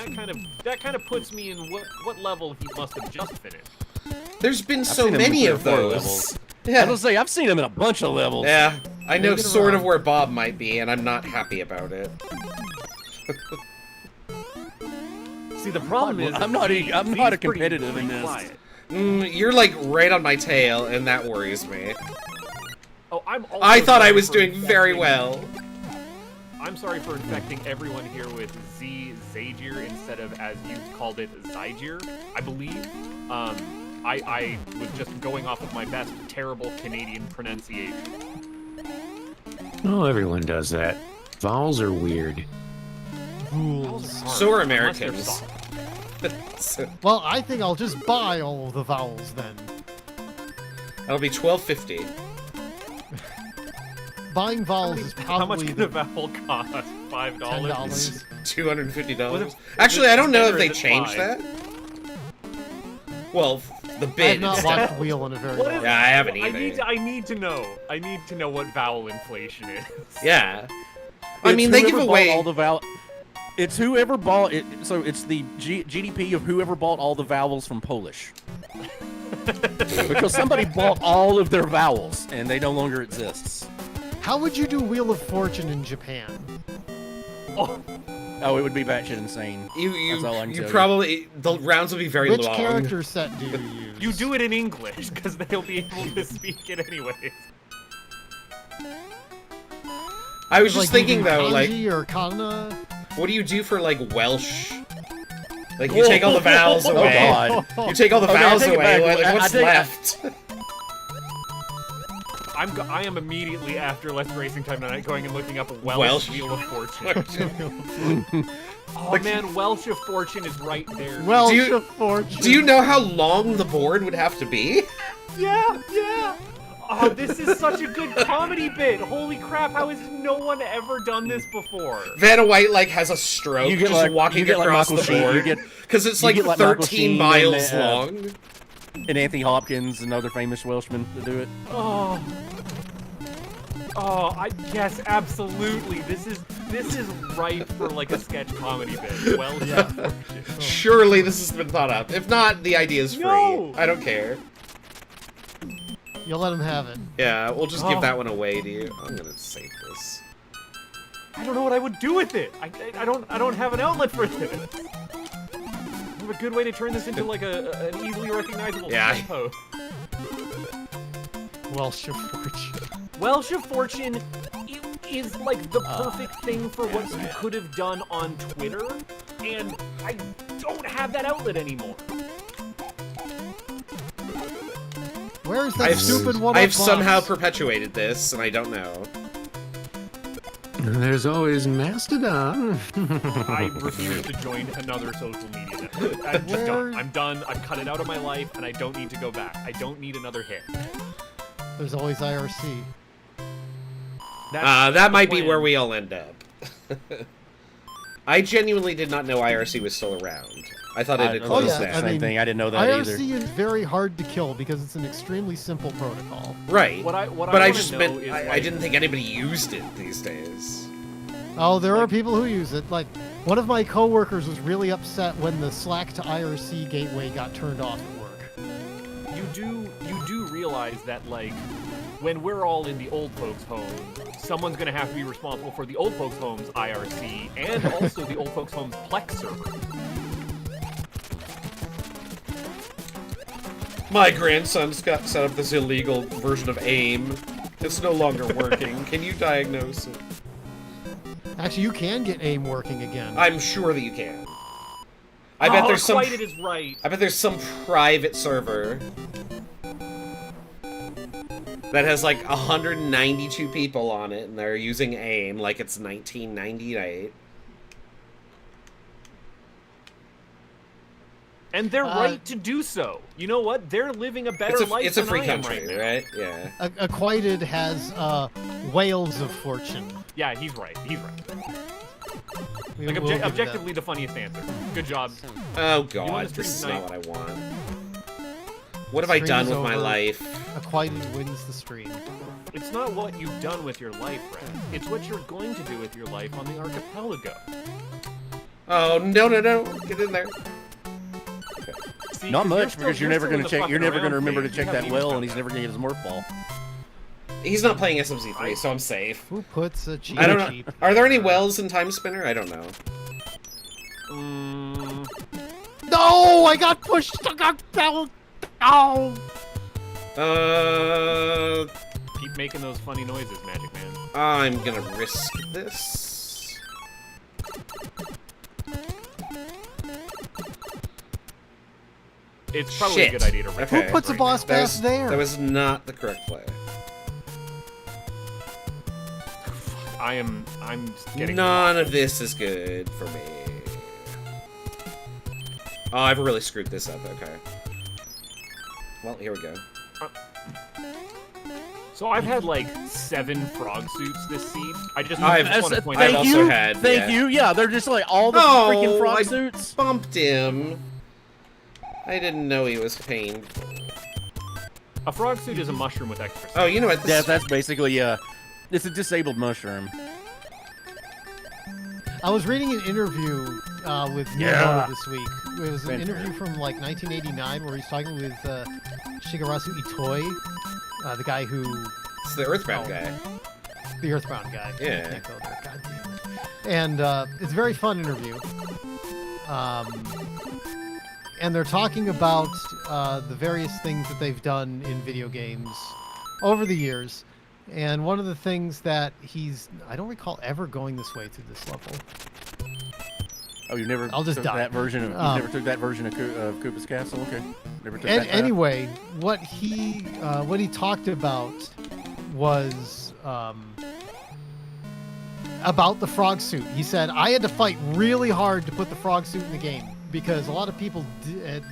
that kind of puts me in what level he must have just finished. There's been I've so seen him in many 3 or of 4 those. levels. I Yeah. was say I've seen him in a bunch of levels. Yeah. I know Make it sort of around. where Bob might be, and I'm not happy about it. See, the problem is I'm not Z's a pretty competitive in this. quiet. You're like right on my tail, and that worries me. Oh, I'm also I thought I sorry was for doing very infecting- well. I'm sorry for infecting everyone here with Zagier instead of, as you called it, Zygier, I believe. I was just going off of my best terrible Canadian pronunciation. Oh, everyone does that. Vowels are weird. Rules. So are Unless they're Americans. soft. So, Well, I think I'll just buy all of the vowels then. that'll be $12.50. Buying vowels is How much probably can a the vowel cost? $5? $10. $250. Actually, I don't know if they changed that. Well, the I have bid. not is watched definitely- Wheel in a very What long is- Yeah, I haven't I either. need to know. I need to know what vowel inflation is. Yeah. I It's mean, they give whoever bought away. all the It's whoever bought it. So it's the GDP of whoever bought all the vowels from Polish. Because somebody bought all of their vowels and they no longer exists. How would you do Wheel of Fortune in Japan? Oh, it would be batshit insane. That's all I can You tell you. probably the rounds would be very Which long. character set do you use? You do it in English, because they'll be able to speak it anyways. I was Like, just thinking do you do though, like, kanji or kana? what do you do for like Welsh? Like you take all the vowels Oh, away. God. You take all the Okay, I vowels take it away. back. Like, I what's take- left? I am immediately after Let's Racing Time tonight going and looking up Welsh, Welsh? Wheel of Fortune. Oh man, Welsh of Fortune is right there. Welsh Do you- of Fortune. Do you know how long the board would have to be? Yeah. Oh, this is such a good comedy bit. Holy crap, how has no one ever done this before? Vanna White like has a stroke You get just like- walking you get like across Michael the Sheen, board you get- because it's you like get like Michael 13 Sheen miles and, long. And Anthony Hopkins and other famous Welshmen to do it. Yes, absolutely. This is ripe for like a sketch comedy bit. Welsh of Fortune. Surely this has been thought up. If not, the idea is free. No! I don't care. You'll let him have it. Yeah, we'll just give Oh. that one away to you. I'm gonna save this. I don't know what I would do with it. I don't have an outlet for this. I have a good way to turn this into like an easily recognizable Yeah. typo. Welsh of Fortune. Welsh of Fortune is like the perfect thing for what you could have done on Twitter, and I don't have that outlet anymore. Where is that stupid one? I've somehow perpetuated this, and I don't know. There's always Mastodon. I refuse to join another social media network. I'm just done. I'm done. I've cut it out of my life, and I don't need to go back. I don't need another hit. There's always IRC. That's That the might be plan. where we all end up. I genuinely did not know IRC was still around. I thought it had I- closed yeah, down. I Same mean, thing. I didn't know that either. IRC is very hard to kill because it's an extremely simple protocol. Right. What I but wanna I just know meant is, I like- didn't think anybody used it these days. Oh, there are people who use it. Like, one of my coworkers was really upset when the Slack to IRC gateway got turned off at work. You do realize that, like, when we're all in the old folks' home, someone's gonna have to be responsible for the old folks' home's IRC and also the old folks' home's Plex server. My grandson's got set up this illegal version of AIM. It's no longer working. Can you diagnose it? Actually, you can get AIM working again. I'm sure that you can. I bet there's some. Quite it is right. I bet there's some private server. that has like 192 people on it, and they're using AIM like it's 1998. And they're right to do so. You know what? They're living a better life It's a than free I am country, right now. right? Yeah. Acquainted has whales of fortune. Yeah, he's right. He's right. We Like will give you that. objectively the funniest answer. Good job. Oh want god, to this is stream not tonight? what I want. What have I Stream done is with my over. life? Acquainted wins the stream. It's not what you've done with your life, Red. It's what you're going to do with your life on the Archipelago. Oh no no no! Get in there. See, Not 'cause much still- because you're never still going in to the check. You're fucking never going to around remember to phase. check You that haven't even well, done and he's that. never going to get his morph ball. He's not playing SMC3, so I'm safe. Who puts a cheap I don't know. cheap? Are there any wells in Time Spinner? I don't know. No, I got pushed. I got down. Oh. Keep making those funny noises, Magic Man. I'm gonna risk this. It's probably Shit. a good idea to risk Okay. Who puts a right boss now. pass there? That was not the correct play. I'm getting None of this is good for me. Oh, I've really screwed this up. Okay. Well, here we go. So I've had like 7 frog suits this seed. I just I've- want to point I've out. also you. had, Thank yeah. you. Yeah, they're just like all the Oh, freaking frog I suits. bumped him. I didn't know he was painful. A frog suit is a mushroom with extra. Oh, you know what? This Yeah, that's basically it's a disabled mushroom. I was reading an interview with Yeah. Miyamoto this week. It was an Fantastic. interview from like 1989 where he's talking with Shigeru Itoi, the guy who It's the Earthbound Oh. guy. the Earthbound guy. Yeah. I can't go there. God damn it. And it's a very fun interview. And they're talking about the various things that they've done in video games over the years. And one of the things that I don't recall ever going this way through this level. Oh, you never I'll just took die. that version of you never took that version of Koopa's Castle. Okay, never took that path? Anyway, what he talked about was about the frog suit. He said, I had to fight really hard to put the frog suit in the game because a lot of people,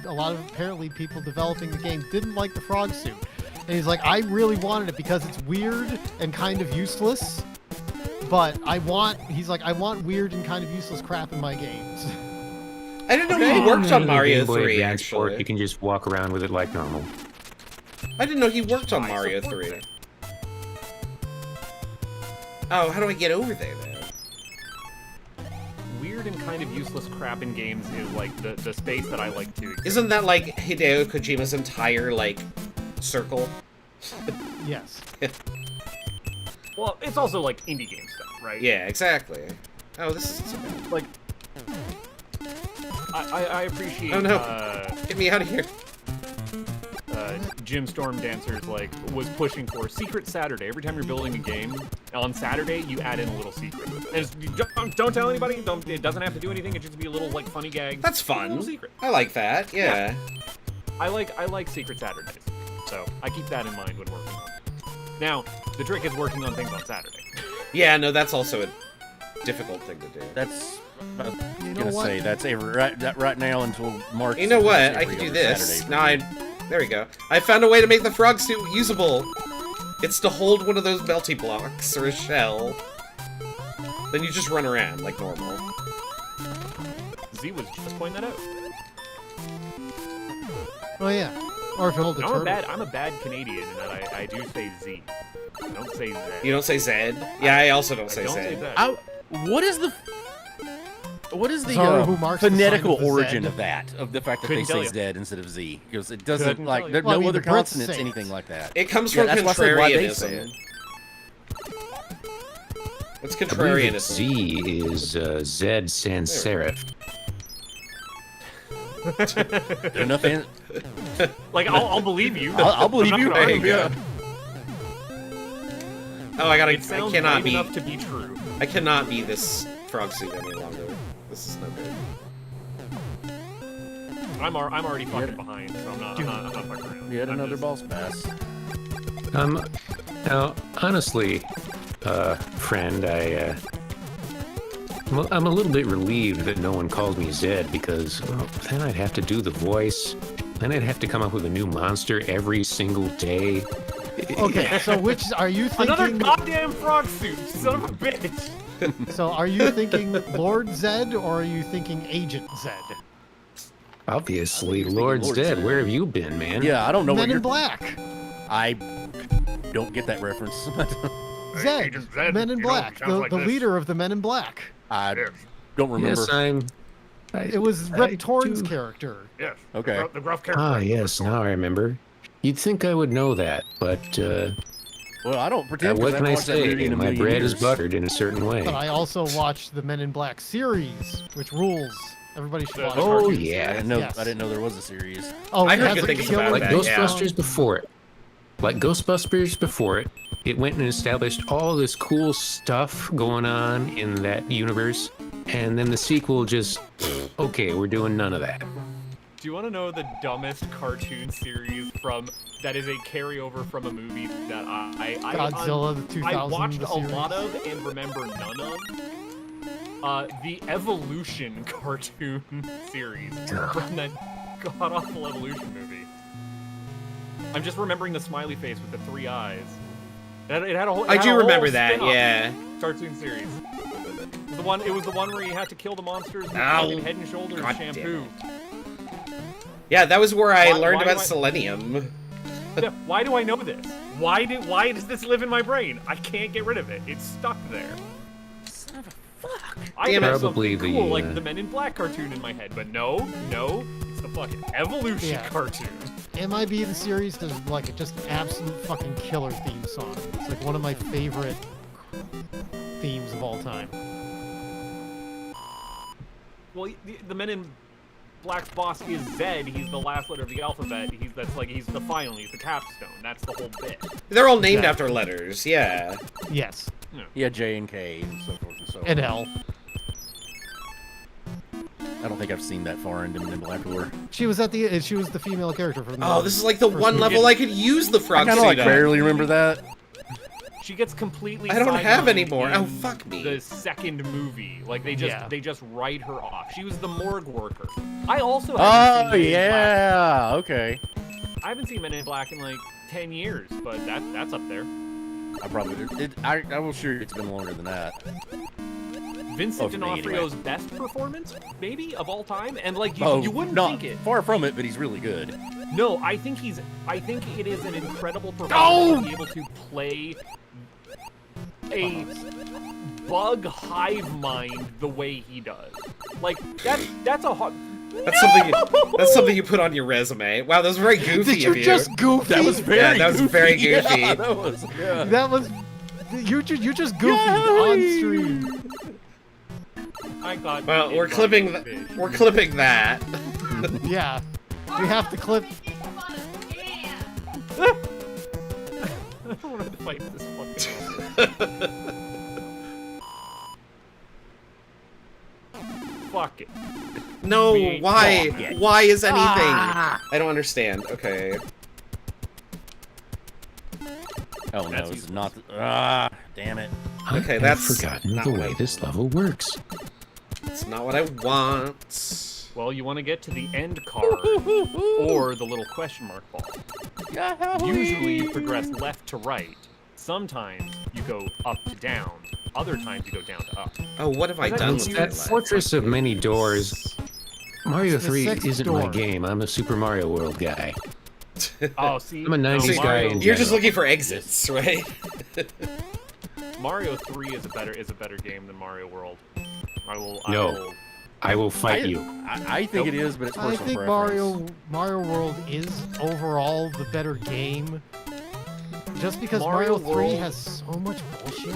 apparently people developing the game didn't like the frog suit. And he's like, I really wanted it because it's weird and kind of useless. But I want weird and kind of useless crap in my games. I didn't know he worked on The Mario Game Boy 3, Advance port, you actually. can just walk around with it like normal. I didn't know he worked on I Mario support 3. Oh, how do I get over there, then? Weird and kind of useless crap in games is like the space that I like to. exist. Isn't that like Hideo Kojima's entire, like, circle? Yes. Well, it's also like indie game stuff, right? Yeah, exactly. Oh, this isn't so bad. Like, I appreciate. Oh, no. Get me out of here. Jim Storm Dancers like was pushing for Secret Saturday. Every time you're building a game on Saturday, you add in a little secret. And don't tell anybody. It doesn't have to do anything. It just be a little like funny gag. That's A little fun. secret. I like that, yeah. I like Secret Saturdays, so I keep that in mind when working on it. Now, the trick is working on things on Saturday. Yeah, no, that's also a difficult thing to do. That's I was You know gonna what? say that's right now until March. You know what? it's I every can do other this. Saturday for Now me. there we go. I found a way to make the frog suit usable. It's to hold one of those melty blocks or a shell. Then you just run around like normal. Z was just pointing that out. Oh yeah. Or if you hold the turtle. I'm a bad Canadian in that I do say Z. I don't say Z. You don't say Zed? Yeah, I also don't I say don't say Zed. that. What is the Sorry, who marks the phonetical sign of the origin Z? of that? Of the fact that Couldn't they tell say you. Z instead of Z? Because it doesn't Couldn't like tell you. there's Well, I no mean, other the Brits consonants, say it. anything like that. It comes Yeah, from that's why I said why they say contrarianism. it. What's I believe that contrarianism? Z is Zed sans serif. Enough. Like I'll believe you. I'll believe I'm you. not gonna There argue. you go. Oh, I It sounds cannot right be. enough to be true. I cannot be this frog suit any longer. This is no good. I'm already fucking behind, so I'm not fucking around. Yet I'm another just- boss pass. Now, honestly, friend, I'm a little bit relieved that no one called me Zed because then I'd have to do the voice. Then I'd have to come up with a new monster every single day. Okay, so which are you thinking? Another goddamn frog suit, son of a bitch. So are you thinking Lord Zed or are you thinking Agent Zed? Obviously, thinking Lord's Lord dead. Zed. Where have you been, man? Yeah, I don't know what Men you're... in Black. I don't get that reference. Zed, Agent Zed, Men in you know, Black, sounds the, like the this. leader of the Men in Black. I don't remember. Yes, It was Rip Torn's do- character. Yes. Okay. The gruff character. Ah, yes, now I remember. You'd think I would know that, but Well, I don't pretend. 'cause what can I haven't watched that say? movie in a My million bread is years. buttered in a certain way. But I also watched the Men in Black series, which rules. Everybody should watch. Oh, it. yeah. I didn't know. Yes. I didn't know there was a series. Oh, I it heard has good a things killer about Like that, yeah. Ghostbusters before it. Like Ghostbusters before it. It went and established all this cool stuff going on in that universe. And then the sequel just, okay, we're doing none of that. Do you want to know the dumbest cartoon series that is a carryover from a movie that I Godzilla, the 2000, I watched the a lot series. of and remember none of? The Evolution cartoon series from that god-awful Evolution movie. I'm just remembering the smiley face with the 3 eyes. It had a whole. I do remember whole that, spin-off yeah. Cartoon series. It was the one where you had to kill the monsters with Ow. fucking Head and Shoulders God damn shampoo. Yeah, that was where I Why- learned why about do I- selenium. Yeah, why do I know this? Why does this live in my brain? I can't get rid of it. It's stuck there. Son of a fuck. I Damn have it. Probably something the, cool like uh, the Men in Black cartoon in my head, but no, it's the fucking Evolution Yeah. cartoon. MIB the series does like just absolute fucking killer theme song. It's like one of my favorite themes of all time. Well, the Men in Black's boss is Zed. He's the last letter of the alphabet. He's the final. He's the capstone. That's the whole bit. They're all named Yeah. after letters, yeah. Yes, Yeah, J and K and so forth and so on. and L. I don't think I've seen that far into Men in Black lore. She was the female character from. Oh, this is like the first one movie. level I could use the I frog kind suit of like on. barely remember that. She gets completely. I don't have sidelined any more. in Oh, fuck me. The second movie, like they Yeah. just write her off. She was the morgue worker. I also. Oh haven't seen Men in Black. yeah, okay. I haven't seen Men in Black in like 10 years, but that's up there. I probably I will sure it's been longer than that. Vincent for me, D'Onofrio's best performance, maybe of all time, and like you, Oh, you wouldn't not think it. far from it, but he's really good. No, I think it is an incredible performance to be able to play a bug hive mind the way he does. Like that's a hard. That's something you put on your resume. Wow, that was very goofy Did you of you. just goofy? That was very Yeah, that was goofy. very goofy. Yeah, that was, yeah. That was. You just goofy on stream. I got. Well, it we're by clipping the fish. we're clipping that. Yeah, we have to clip. I don't want to fight this fucking. Fuck it. No, We ain't why? talking. Why is anything? I don't understand. Okay. Oh no, That's it's useless. not. Damn it. Okay, I've that's forgotten not the what I way this level works. It's not what I want. Well, you want to get to the end card or the little question mark ball. Usually you progress left to right. Sometimes you go up to down. Other times you go down to up. Oh, what have I Is that done what with you- my That life? Fortress of Many Doors. Mario It's the 3 sixth isn't my door. game. I'm a Super Mario World guy. Oh, see, I'm a 90s no, guy Mario, in You're just general. looking for exits, right? Mario 3 is a better game than Mario World. No. I will fight you. I think it is, but it's I personal think preference. Mario World is overall the better game. Just because Mario Mario 3 World- has so much bullshit.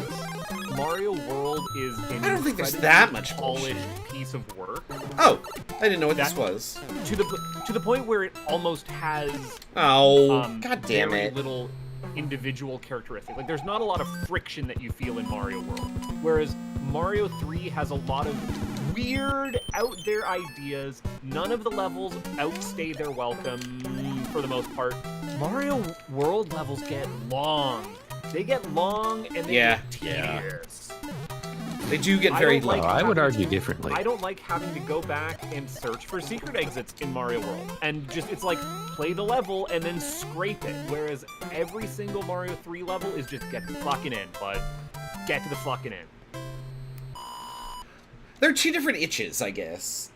Mario World is an I don't think there's incredibly that much polished bullshit. piece of work Oh, I didn't know what this That- was. to the point where it almost has Oh, god damn very it. little individual characteristic. Like there's not a lot of friction that you feel in Mario World, whereas Mario 3 has a lot of weird, out there ideas. None of the levels outstay their welcome. for the most part. Mario World levels get long. They get long and they Yeah. get tedious. They do get I very don't like long. I would having argue to- differently. I don't like having to go back and search for secret exits in Mario World. And just, it's like, play the level and then scrape it. Whereas every single Mario 3 level is just get fucking in, bud. Get to the fucking in. They're two different itches, I guess.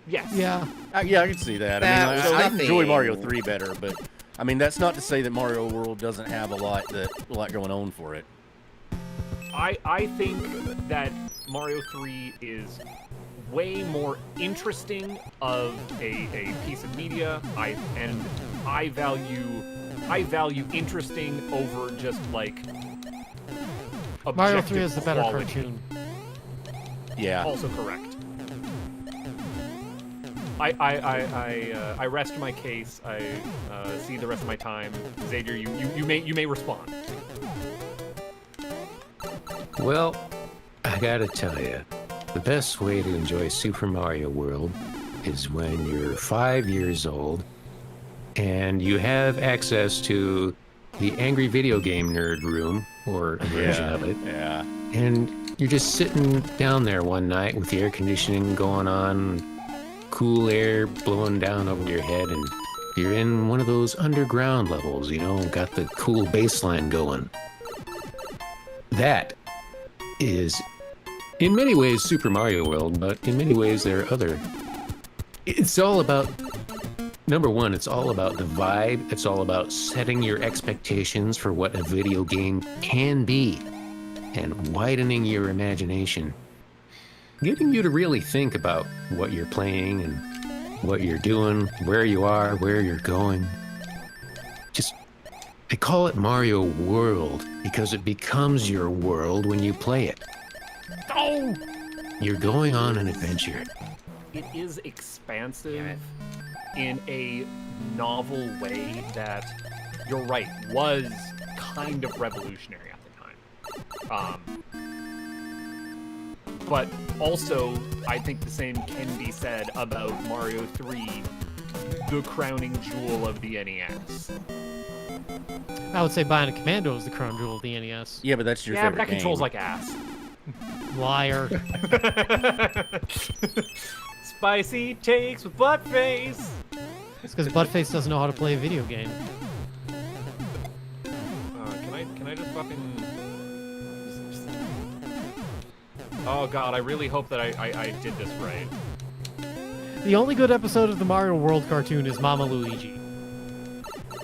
Yes. Yeah. Yeah, I can see that. That I was mean, I nothing. enjoy Mario 3 better, but I mean that's not to say that Mario World doesn't have a lot going on for it. I think that Mario 3 is way more interesting of a piece of media. I value interesting over just like Mario objective 3 is the better quality. cartoon. Yeah. Also correct. I rest my case. I see the rest of my time. Xavier, you may respond. Well, I gotta tell you, the best way to enjoy Super Mario World is when you're 5 years old and you have access to the Angry Video Game Nerd room, or a version of it, Yeah. and you're just sitting down there one night with the air conditioning going on, cool air blowing down over your head, and you're in one of those underground levels, you know, got the cool bass line going. That is, in many ways, Super Mario World, but in many ways, there are other. It's all about, number one, it's all about the vibe. It's all about setting your expectations for what a video game can be and widening your imagination. Getting you to really think about what you're playing and what you're doing, where you are, where you're going. Just, I call it Mario World because it becomes your world when you play it. Oh! You're going on an adventure. It is expansive in a novel way that, you're right, was kind of revolutionary at the time. But also, I think the same can be said about Mario 3, the crowning jewel of the NES. I would say Bionic Commando is the crown jewel of the NES. Yeah, but that's your Yeah, but favorite that game. controls like ass. Liar. Spicy takes with butt face. It's because Buttface doesn't know how to play a video game. Can I just fucking? Oh god, I really hope that I did this right. The only good episode of the Mario World cartoon is Mama Luigi.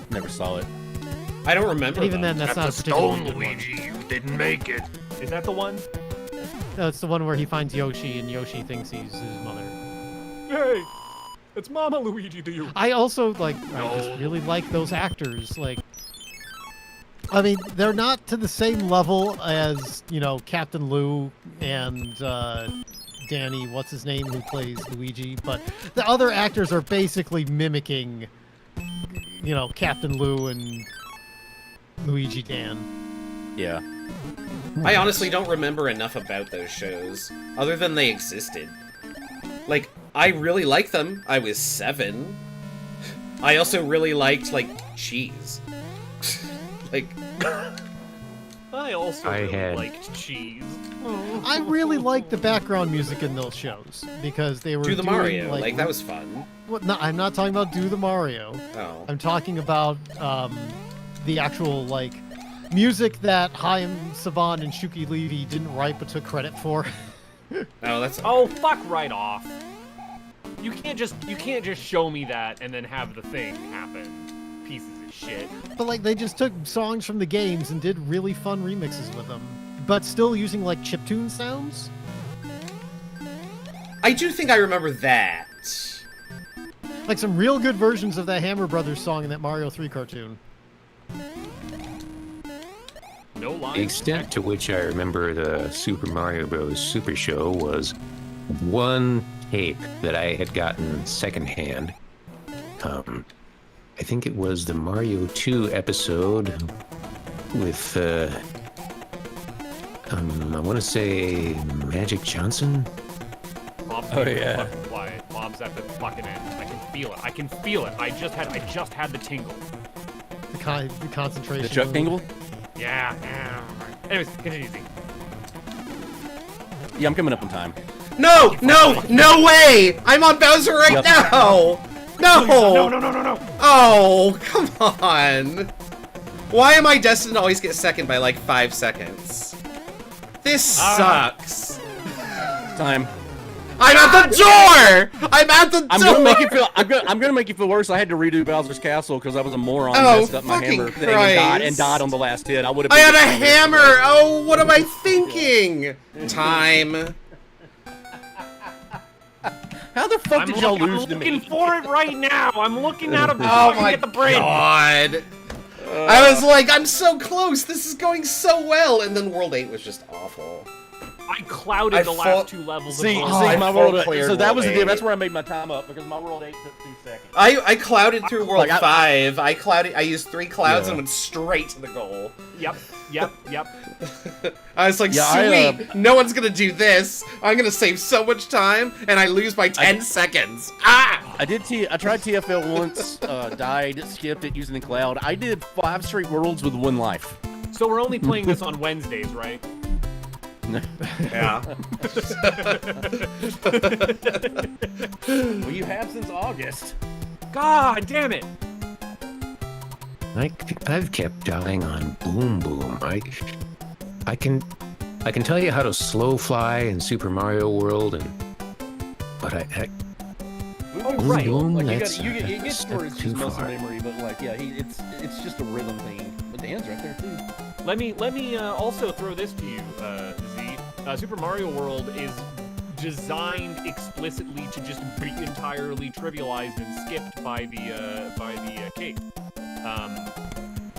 Never saw it. I don't remember. And even them. then, that's not a particularly good one. You didn't make it. Is that the one? No, it's the one where he finds Yoshi and Yoshi thinks he's his mother. Hey, it's Mama Luigi to you. I also, I just really like those actors. I mean, they're not to the same level as, Captain Lou and Danny, what's his name, who plays Luigi, but the other actors are basically mimicking, Captain Lou and Luigi Dan. Yeah. I honestly don't remember enough about those shows, other than they existed. I really liked them. I was 7. I also really liked, cheese. I also I really had- liked cheese. I really like the background music in those shows because they were Do the doing, Mario, that was fun. No, I'm not talking about Do the Mario. Oh. I'm talking about the actual music that Chaim Saban and Shuki Levy didn't write but took credit for. Oh, that's... Oh, fuck right off. You can't just show me that and then have the thing happen. Pieces of shit. But they just took songs from the games and did really fun remixes with them, but still using chiptune sounds. I do think I remember that. Some real good versions of that Hammer Brothers song in that Mario 3 cartoon. No The lines. extent to which I remember the Super Mario Bros. Super Show was one tape that I had gotten secondhand. I think it was the Mario 2 episode with, I want to say Magic Johnson? Bob's Oh, being yeah. fucking quiet. Bob's at the fucking end. I can feel it. I can feel it. I just had the tingle. The concentration. The Chuck move. tingle? Yeah. Anyways, continue. Z. Yeah, I'm coming up in time. No way! I'm on Bowser right Yep. now! No! No. Oh, come on! Why am I destined to always get second by like 5 seconds? This sucks. Time. I'm at the door! I'm at the door! I'm gonna make you feel. I'm gonna make you feel worse. I had to redo Bowser's Castle because I was a moron. Oh, Messed up my fucking hammer thing and Christ. died on the last hit. I would have. I had a hammer! Oh, what am I thinking? Time. How the fuck did y'all lose to I'm looking me? for it right now. I'm looking at it before Oh I can my get the bridge. god. I was like, I'm so close. This is going so well. And then World 8 was just awful. I clouded the last 2 levels. See, of I my full world. cleared So that was the World deal. 8. That's where I made my time up because my world 8 took 2 seconds. I clouded through World Like, 5. I used 3 clouds Yeah. and went straight to the goal. Yep. I was like, Yeah, sweet, no one's gonna do this. I'm gonna save so much time, and I lose by 10 seconds. Ah! I tried TFL once, died, skipped it using the cloud. I did 5 straight worlds with 1 life. So we're only playing this on Wednesdays, right? Yeah. Well, you have since August. God damn it! I've kept dying on Boom Boom. I can tell you how to slow fly in Super Mario World, but I Oh, Boom right. Boom, Like that's, you that's get step where it's too just muscle far. memory, but like it's just a rhythm thing. But the end's right there too. Let me also throw this to you, Z. Super Mario World is designed explicitly to just be entirely trivialized and skipped by the cape.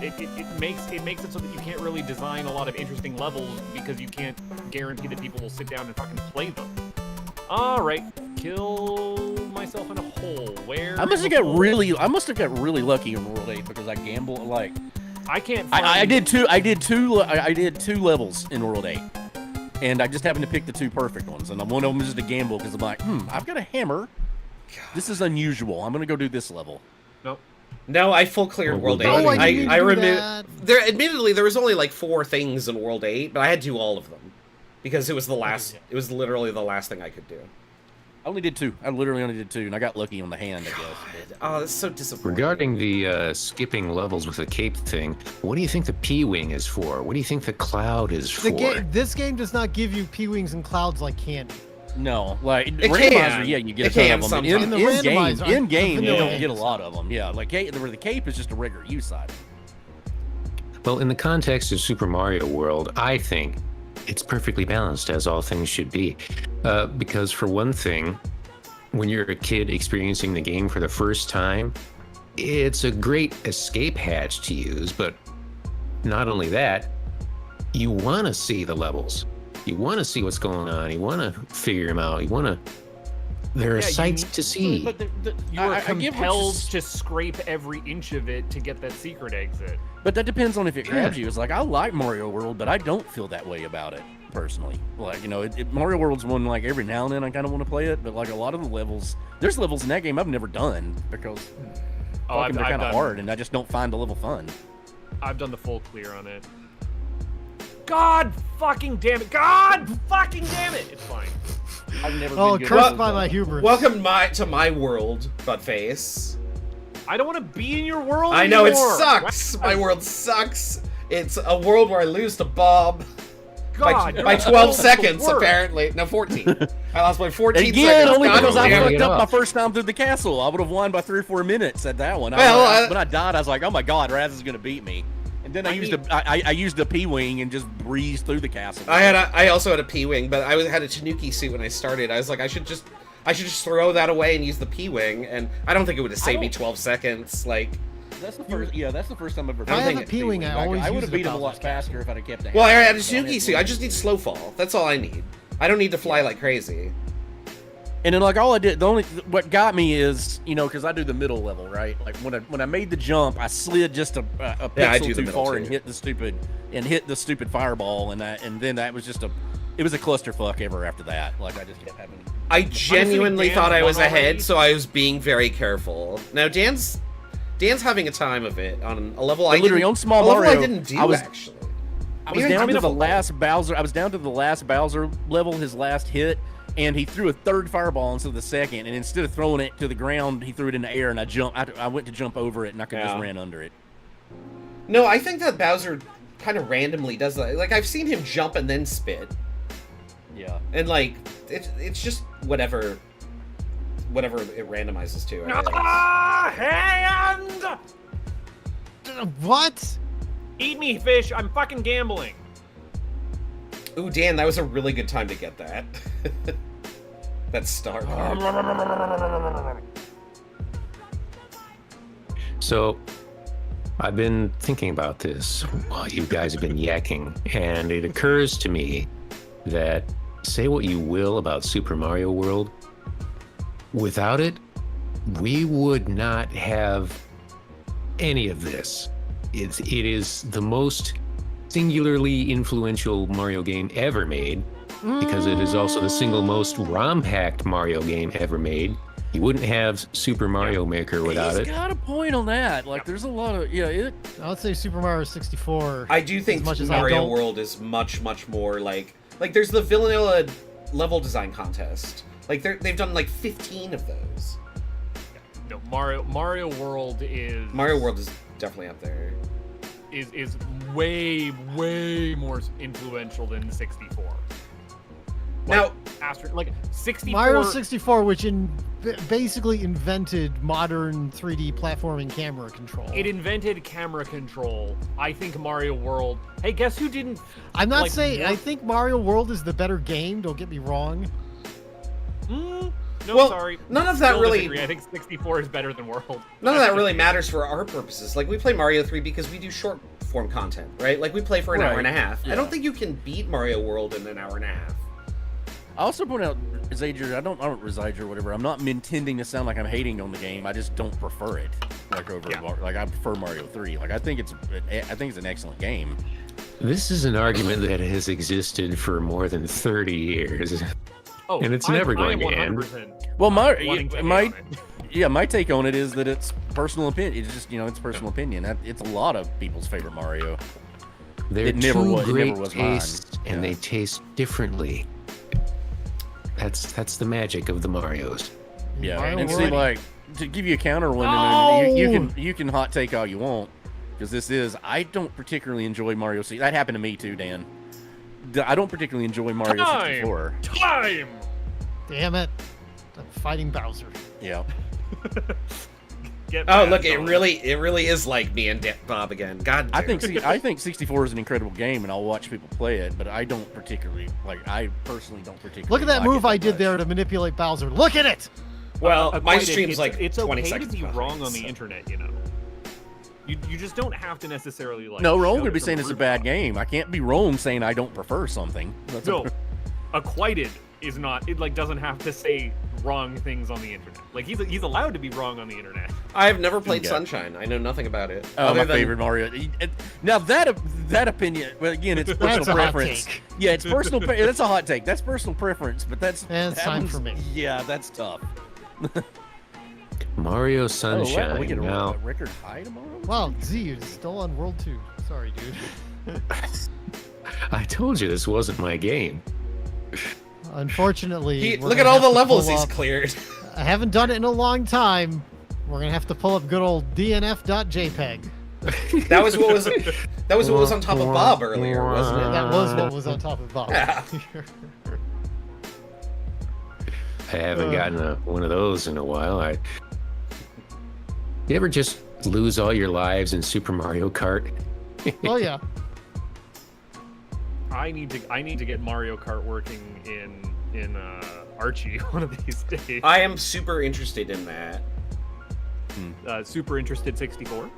It makes it so that you can't really design a lot of interesting levels because you can't guarantee that people will sit down and fucking play them. All right, kill myself in a hole. Where? I must have got really lucky in World 8 because I gamble like I can't. Find... I did two levels in World 8. And I just happened to pick the 2 perfect ones, and one of them is just a gamble because I'm like, I've got a hammer. This is unusual. I'm gonna go do this level. Nope. No, I full cleared World 8. No, I didn't mean to do removed. that. There, admittedly, there was only like 4 things in World 8, but I had to do all of them because it was the last. It was literally the last thing I could do. I only did 2. I literally only did 2, and I got lucky on the hand, I guess. Oh, that's so disappointing. Regarding the skipping levels with the cape thing, what do you think the P-wing is for? What do you think the cloud is for? This game does not give you P-wings and clouds like candy. No, like It randomizer, can. yeah, you get It a ton can of them. sometimes. In the In game, randomizer, in game, the you vanilla don't get a games. lot of them. Yeah, like the cape is just a regular use side. Well, in the context of Super Mario World, I think it's perfectly balanced, as all things should be. Because for one thing, when you're a kid experiencing the game for the first time, it's a great escape hatch to use, but not only that, you want to see the levels. You want to see what's going on. You want to figure them out. You want to... There are sights to see. But You are I get what you're compelled s- to scrape every inch of it to get that secret exit. But that depends on if it grabs you. It's like, I like Mario World, but I don't feel that way about it, personally. Like, Mario World's one, like, every now and then I kind of want to play it, but, like, a lot of the levels... There's levels in that game I've never done, because I've they're kind of done- hard, and I just don't find the level fun. I've done the full clear on it. God fucking damn it! God fucking damn it! It's fine. I've never Oh, been good at cursed those by my levels. hubris. Welcome to my world, Buttface. I don't want to be in your world I know it anymore. sucks. My world sucks. It's a world where I lose to Bob God, by your 12 world's the seconds, worst. apparently. No, 14. I lost by 14 Again, seconds. only God because I damn fucked fucked it. up my up. first time through the castle. I would have won by 3 or 4 minutes at that one. Well, When I died, I was like, oh my god, Raz is going to beat me. And then I used a P-wing and just breezed through the castle. I also had a P-wing, but I had a Tanuki suit when I started. I was like, I should just throw that away and use the P-wing, and I don't think it would have saved me 12 seconds. Like, That's the first. Yeah, that's the first time I've ever. I have played a P-wing, I Like, always I would use have it beat him a about lot this faster if I'd have kept the. well, I had a So I Tanuki suit. I just need slow fall. That's all I need. I don't need to fly like crazy. And then, like, all I did, what got me is, because I do the middle level, right? Like, when I made the jump, I slid just a Yeah, I pixel do the too middle far too. and hit the stupid fireball, and then that was just it was a clusterfuck ever after that. Like I just kept having. I genuinely Dan thought I won was ahead, already. so I was being very careful. Now Dan's having a time of it on a level But literally didn't- on Small a level Mario, I didn't do I was- actually. I was Even down to I'm the in a- last Bowser. I was down to the last Bowser level, his last hit, and he threw a third fireball instead of the second. And instead of throwing it to the ground, he threw it in the air, and I jumped. I went to jump over it, and I could just Yeah. ran under it. No, I think that Bowser kind of randomly does that. Like I've seen him jump and then spit, Yeah. and like it's just whatever it randomizes to. I guess. Hand! What? Eat me, fish. I'm fucking gambling. Ooh, Dan, that was a really good time to get that. That star card. So, I've been thinking about this while you guys have been yakking, and it occurs to me that say what you will about Super Mario World, without it, we would not have any of this. It is the most singularly influential Mario game ever made, because it is also the single most ROM-packed Mario game ever made. You wouldn't have Super Mario Maker without He's it. got a point on that. Like, there's a lot of I would say Super Mario 64. I do think as much as I Mario don't- World is much more like there's the vanilla level design contest. Like they've done like 15 of those. No, Mario World is Mario World is definitely up there. is way more influential than 64. Now, Like 64. Mario 64, which basically invented modern 3D platforming camera control. It invented camera control. I think Mario World. Hey, guess who didn't? I'm not like, saying. more- I think Mario World is the better game. Don't get me wrong. No, Well, sorry. none of that Still really- disagree. I think 64 is better than World. none of that really matters for our purposes. Like we play Mario 3 because we do short form content, right? Like we play for an hour Right, and a half. I yeah. don't think you can beat Mario World in an hour and a half. I also point out, Zager, I don't Zager or whatever. I'm not intending to sound like I'm hating on the game. I just don't prefer it. Like over, like I prefer Mario 3. Like I think it's an excellent game. This is an argument that has existed for more than 30 years. Oh, And it's never going to end. 100% Well, wanting to hate my on it. my take on it is that it's personal opinion. It's just it's personal opinion. It's a lot of people's favorite Mario. They're It never two was- it great never was mine. tastes, and Yeah. they taste differently. That's the magic of the Marios. Yeah, Mario and see, World- like to give you a counter one, No! you can hot take all you want, because I don't particularly enjoy Mario. That happened to me too, Dan. I don't particularly enjoy Mario 64. Time. Damn it! I'm fighting Bowser. Yeah, Get Oh, mad, look, it Tony. really is like me and Bob again. God damn. I think 64 is an incredible game, and I'll watch people play it, but I don't particularly like. I personally don't particularly. Look at that like move it I that did much. there to manipulate Bowser. Look at it! Well, my Quite, stream's it's, like it's 20 okay seconds to be behind, wrong on the so. internet, you know. You just don't have to necessarily like. No, we're all shout going to it be from saying the it's a bad rooftop. game. I can't be wrong saying I don't prefer something. That's No, Acquainted is not. It like doesn't have to say wrong things on the internet. Like he's allowed to be wrong on the internet. I have never played Yeah. Sunshine. I know nothing about it. Oh, other my than- favorite Mario. Now that opinion, well, again, it's That's personal a hot preference. take. Yeah, it's personal. That's a hot take. That's personal preference, but that's And it's that time one's- for me. Yeah, that's tough. Mario Oh, Sunshine. wow, we get a now, record high tomorrow. Wow, Z, you're still on World 2. Sorry, dude. I told you this wasn't my game. Unfortunately, we're Look at gonna all the have to levels pull he's up- cleared. I haven't done it in a long time. We're gonna have to pull up good old DNF.jpg. That was what was on top of Bob earlier, wasn't it? That was what was on top of Bob. Yeah. I haven't gotten one of those in a while. You ever just lose all your lives in Super Mario Kart? Oh yeah. I need to get Mario Kart working in Archie one of these days. I am super interested in that. Super interested 64.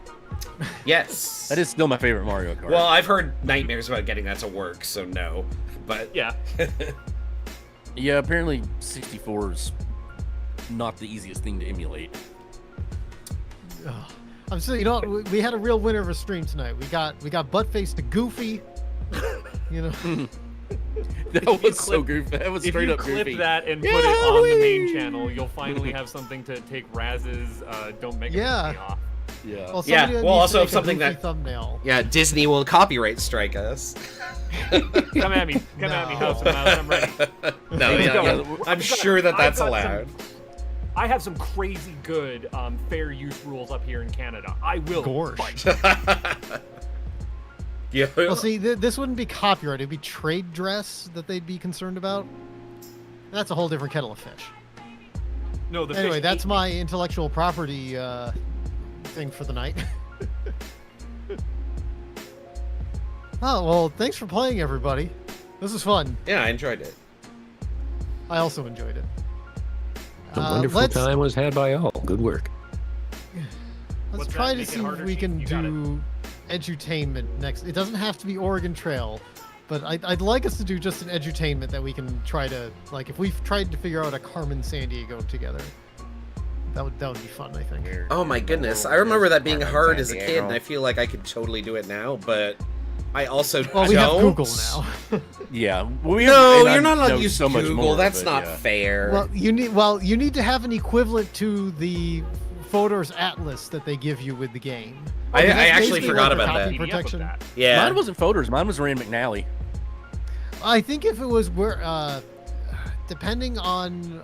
Yes. That is still my favorite Mario Kart. Well, I've heard nightmares about getting that to work, so no. But Yeah. yeah, apparently 64 is not the easiest thing to emulate. I'm saying, you know, we had a real winner of a stream tonight. We got Buttface to Goofy. You know, That If you was so goofy. That was If straight you up clip goofy. that and put it on the main channel, you'll finally have something to take Raz's "Don't Make Yeah. Me" off. Yeah. Well, Yeah, somebody we'll needs to also have make a something goofy that- thumbnail. Yeah, Disney will copyright strike us. Come at me, House of Mouse. I'm ready. No, Let's yeah, go. yeah, I'm sure that that's allowed. I have some crazy good fair use rules up here in Canada. I will Gorsh. fight. Yeah. Well, see, this wouldn't be copyright. It'd be trade dress that they'd be concerned about. That's a whole different kettle of fish. No, the Anyway, fish that's ate me. my intellectual property thing for the night. Oh, well, thanks for playing, everybody. This was fun. Yeah, I enjoyed it. I also enjoyed it. A wonderful let's time was had by all. Good work. let's What's try that? to Make it see if harder, we Chief? can You got it. do edutainment next. It doesn't have to be Oregon Trail, but I'd like us to do just an edutainment that we can try to, like, if we've tried to figure out a Carmen San Diego together. That would be fun, I think. Oh my goodness, I remember that being hard as a kid, and I feel like I could totally do it now, but I also Well, we don't. have Google now. Yeah. Well, we No, and I you're not allowed know to use so much Google. more, That's but not yeah. fair. Well, you need to have an equivalent to the photos atlas that they give you with the game. I Because that's actually basically forgot like the about copy that. PDF of protection. that. yeah. Mine wasn't Folders. Mine was Rand McNally. I think if it was where, depending on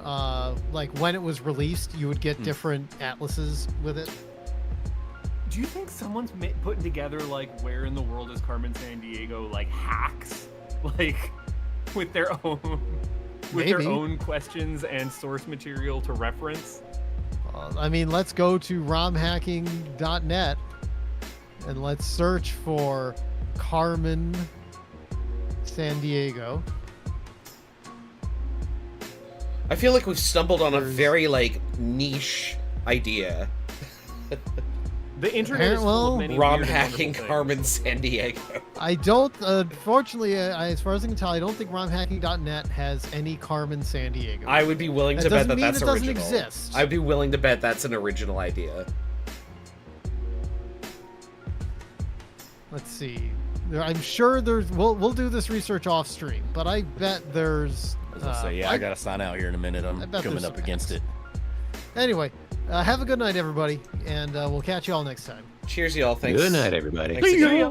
like when it was released, you would get different atlases with it. Do you think someone's putting together like where in the world is Carmen San Diego like hacks, like with their own Maybe. questions and source material to reference? I mean, let's go to romhacking.net and let's search for Carmen San Diego. I feel like we've stumbled on a There's- very, like, niche idea. The internet is full of many ROM weird and hacking wonderful Carmen things. San Diego. I don't, unfortunately, as far as I can tell, I don't think romhacking.net has any Carmen San Diego. I would be willing That to bet doesn't that mean that's it doesn't original. exist. I'd be willing to bet that's an original idea. Let's see. I'm sure there's. We'll do this research off stream, but I bet there's. As I say, yeah, I gotta sign out here in a minute. I I'm bet coming there's up some against hacks. it. Anyway, have a good night, everybody, and we'll catch you all next time. Cheers, y'all. Thanks. Good night, everybody. Thanks again. See ya.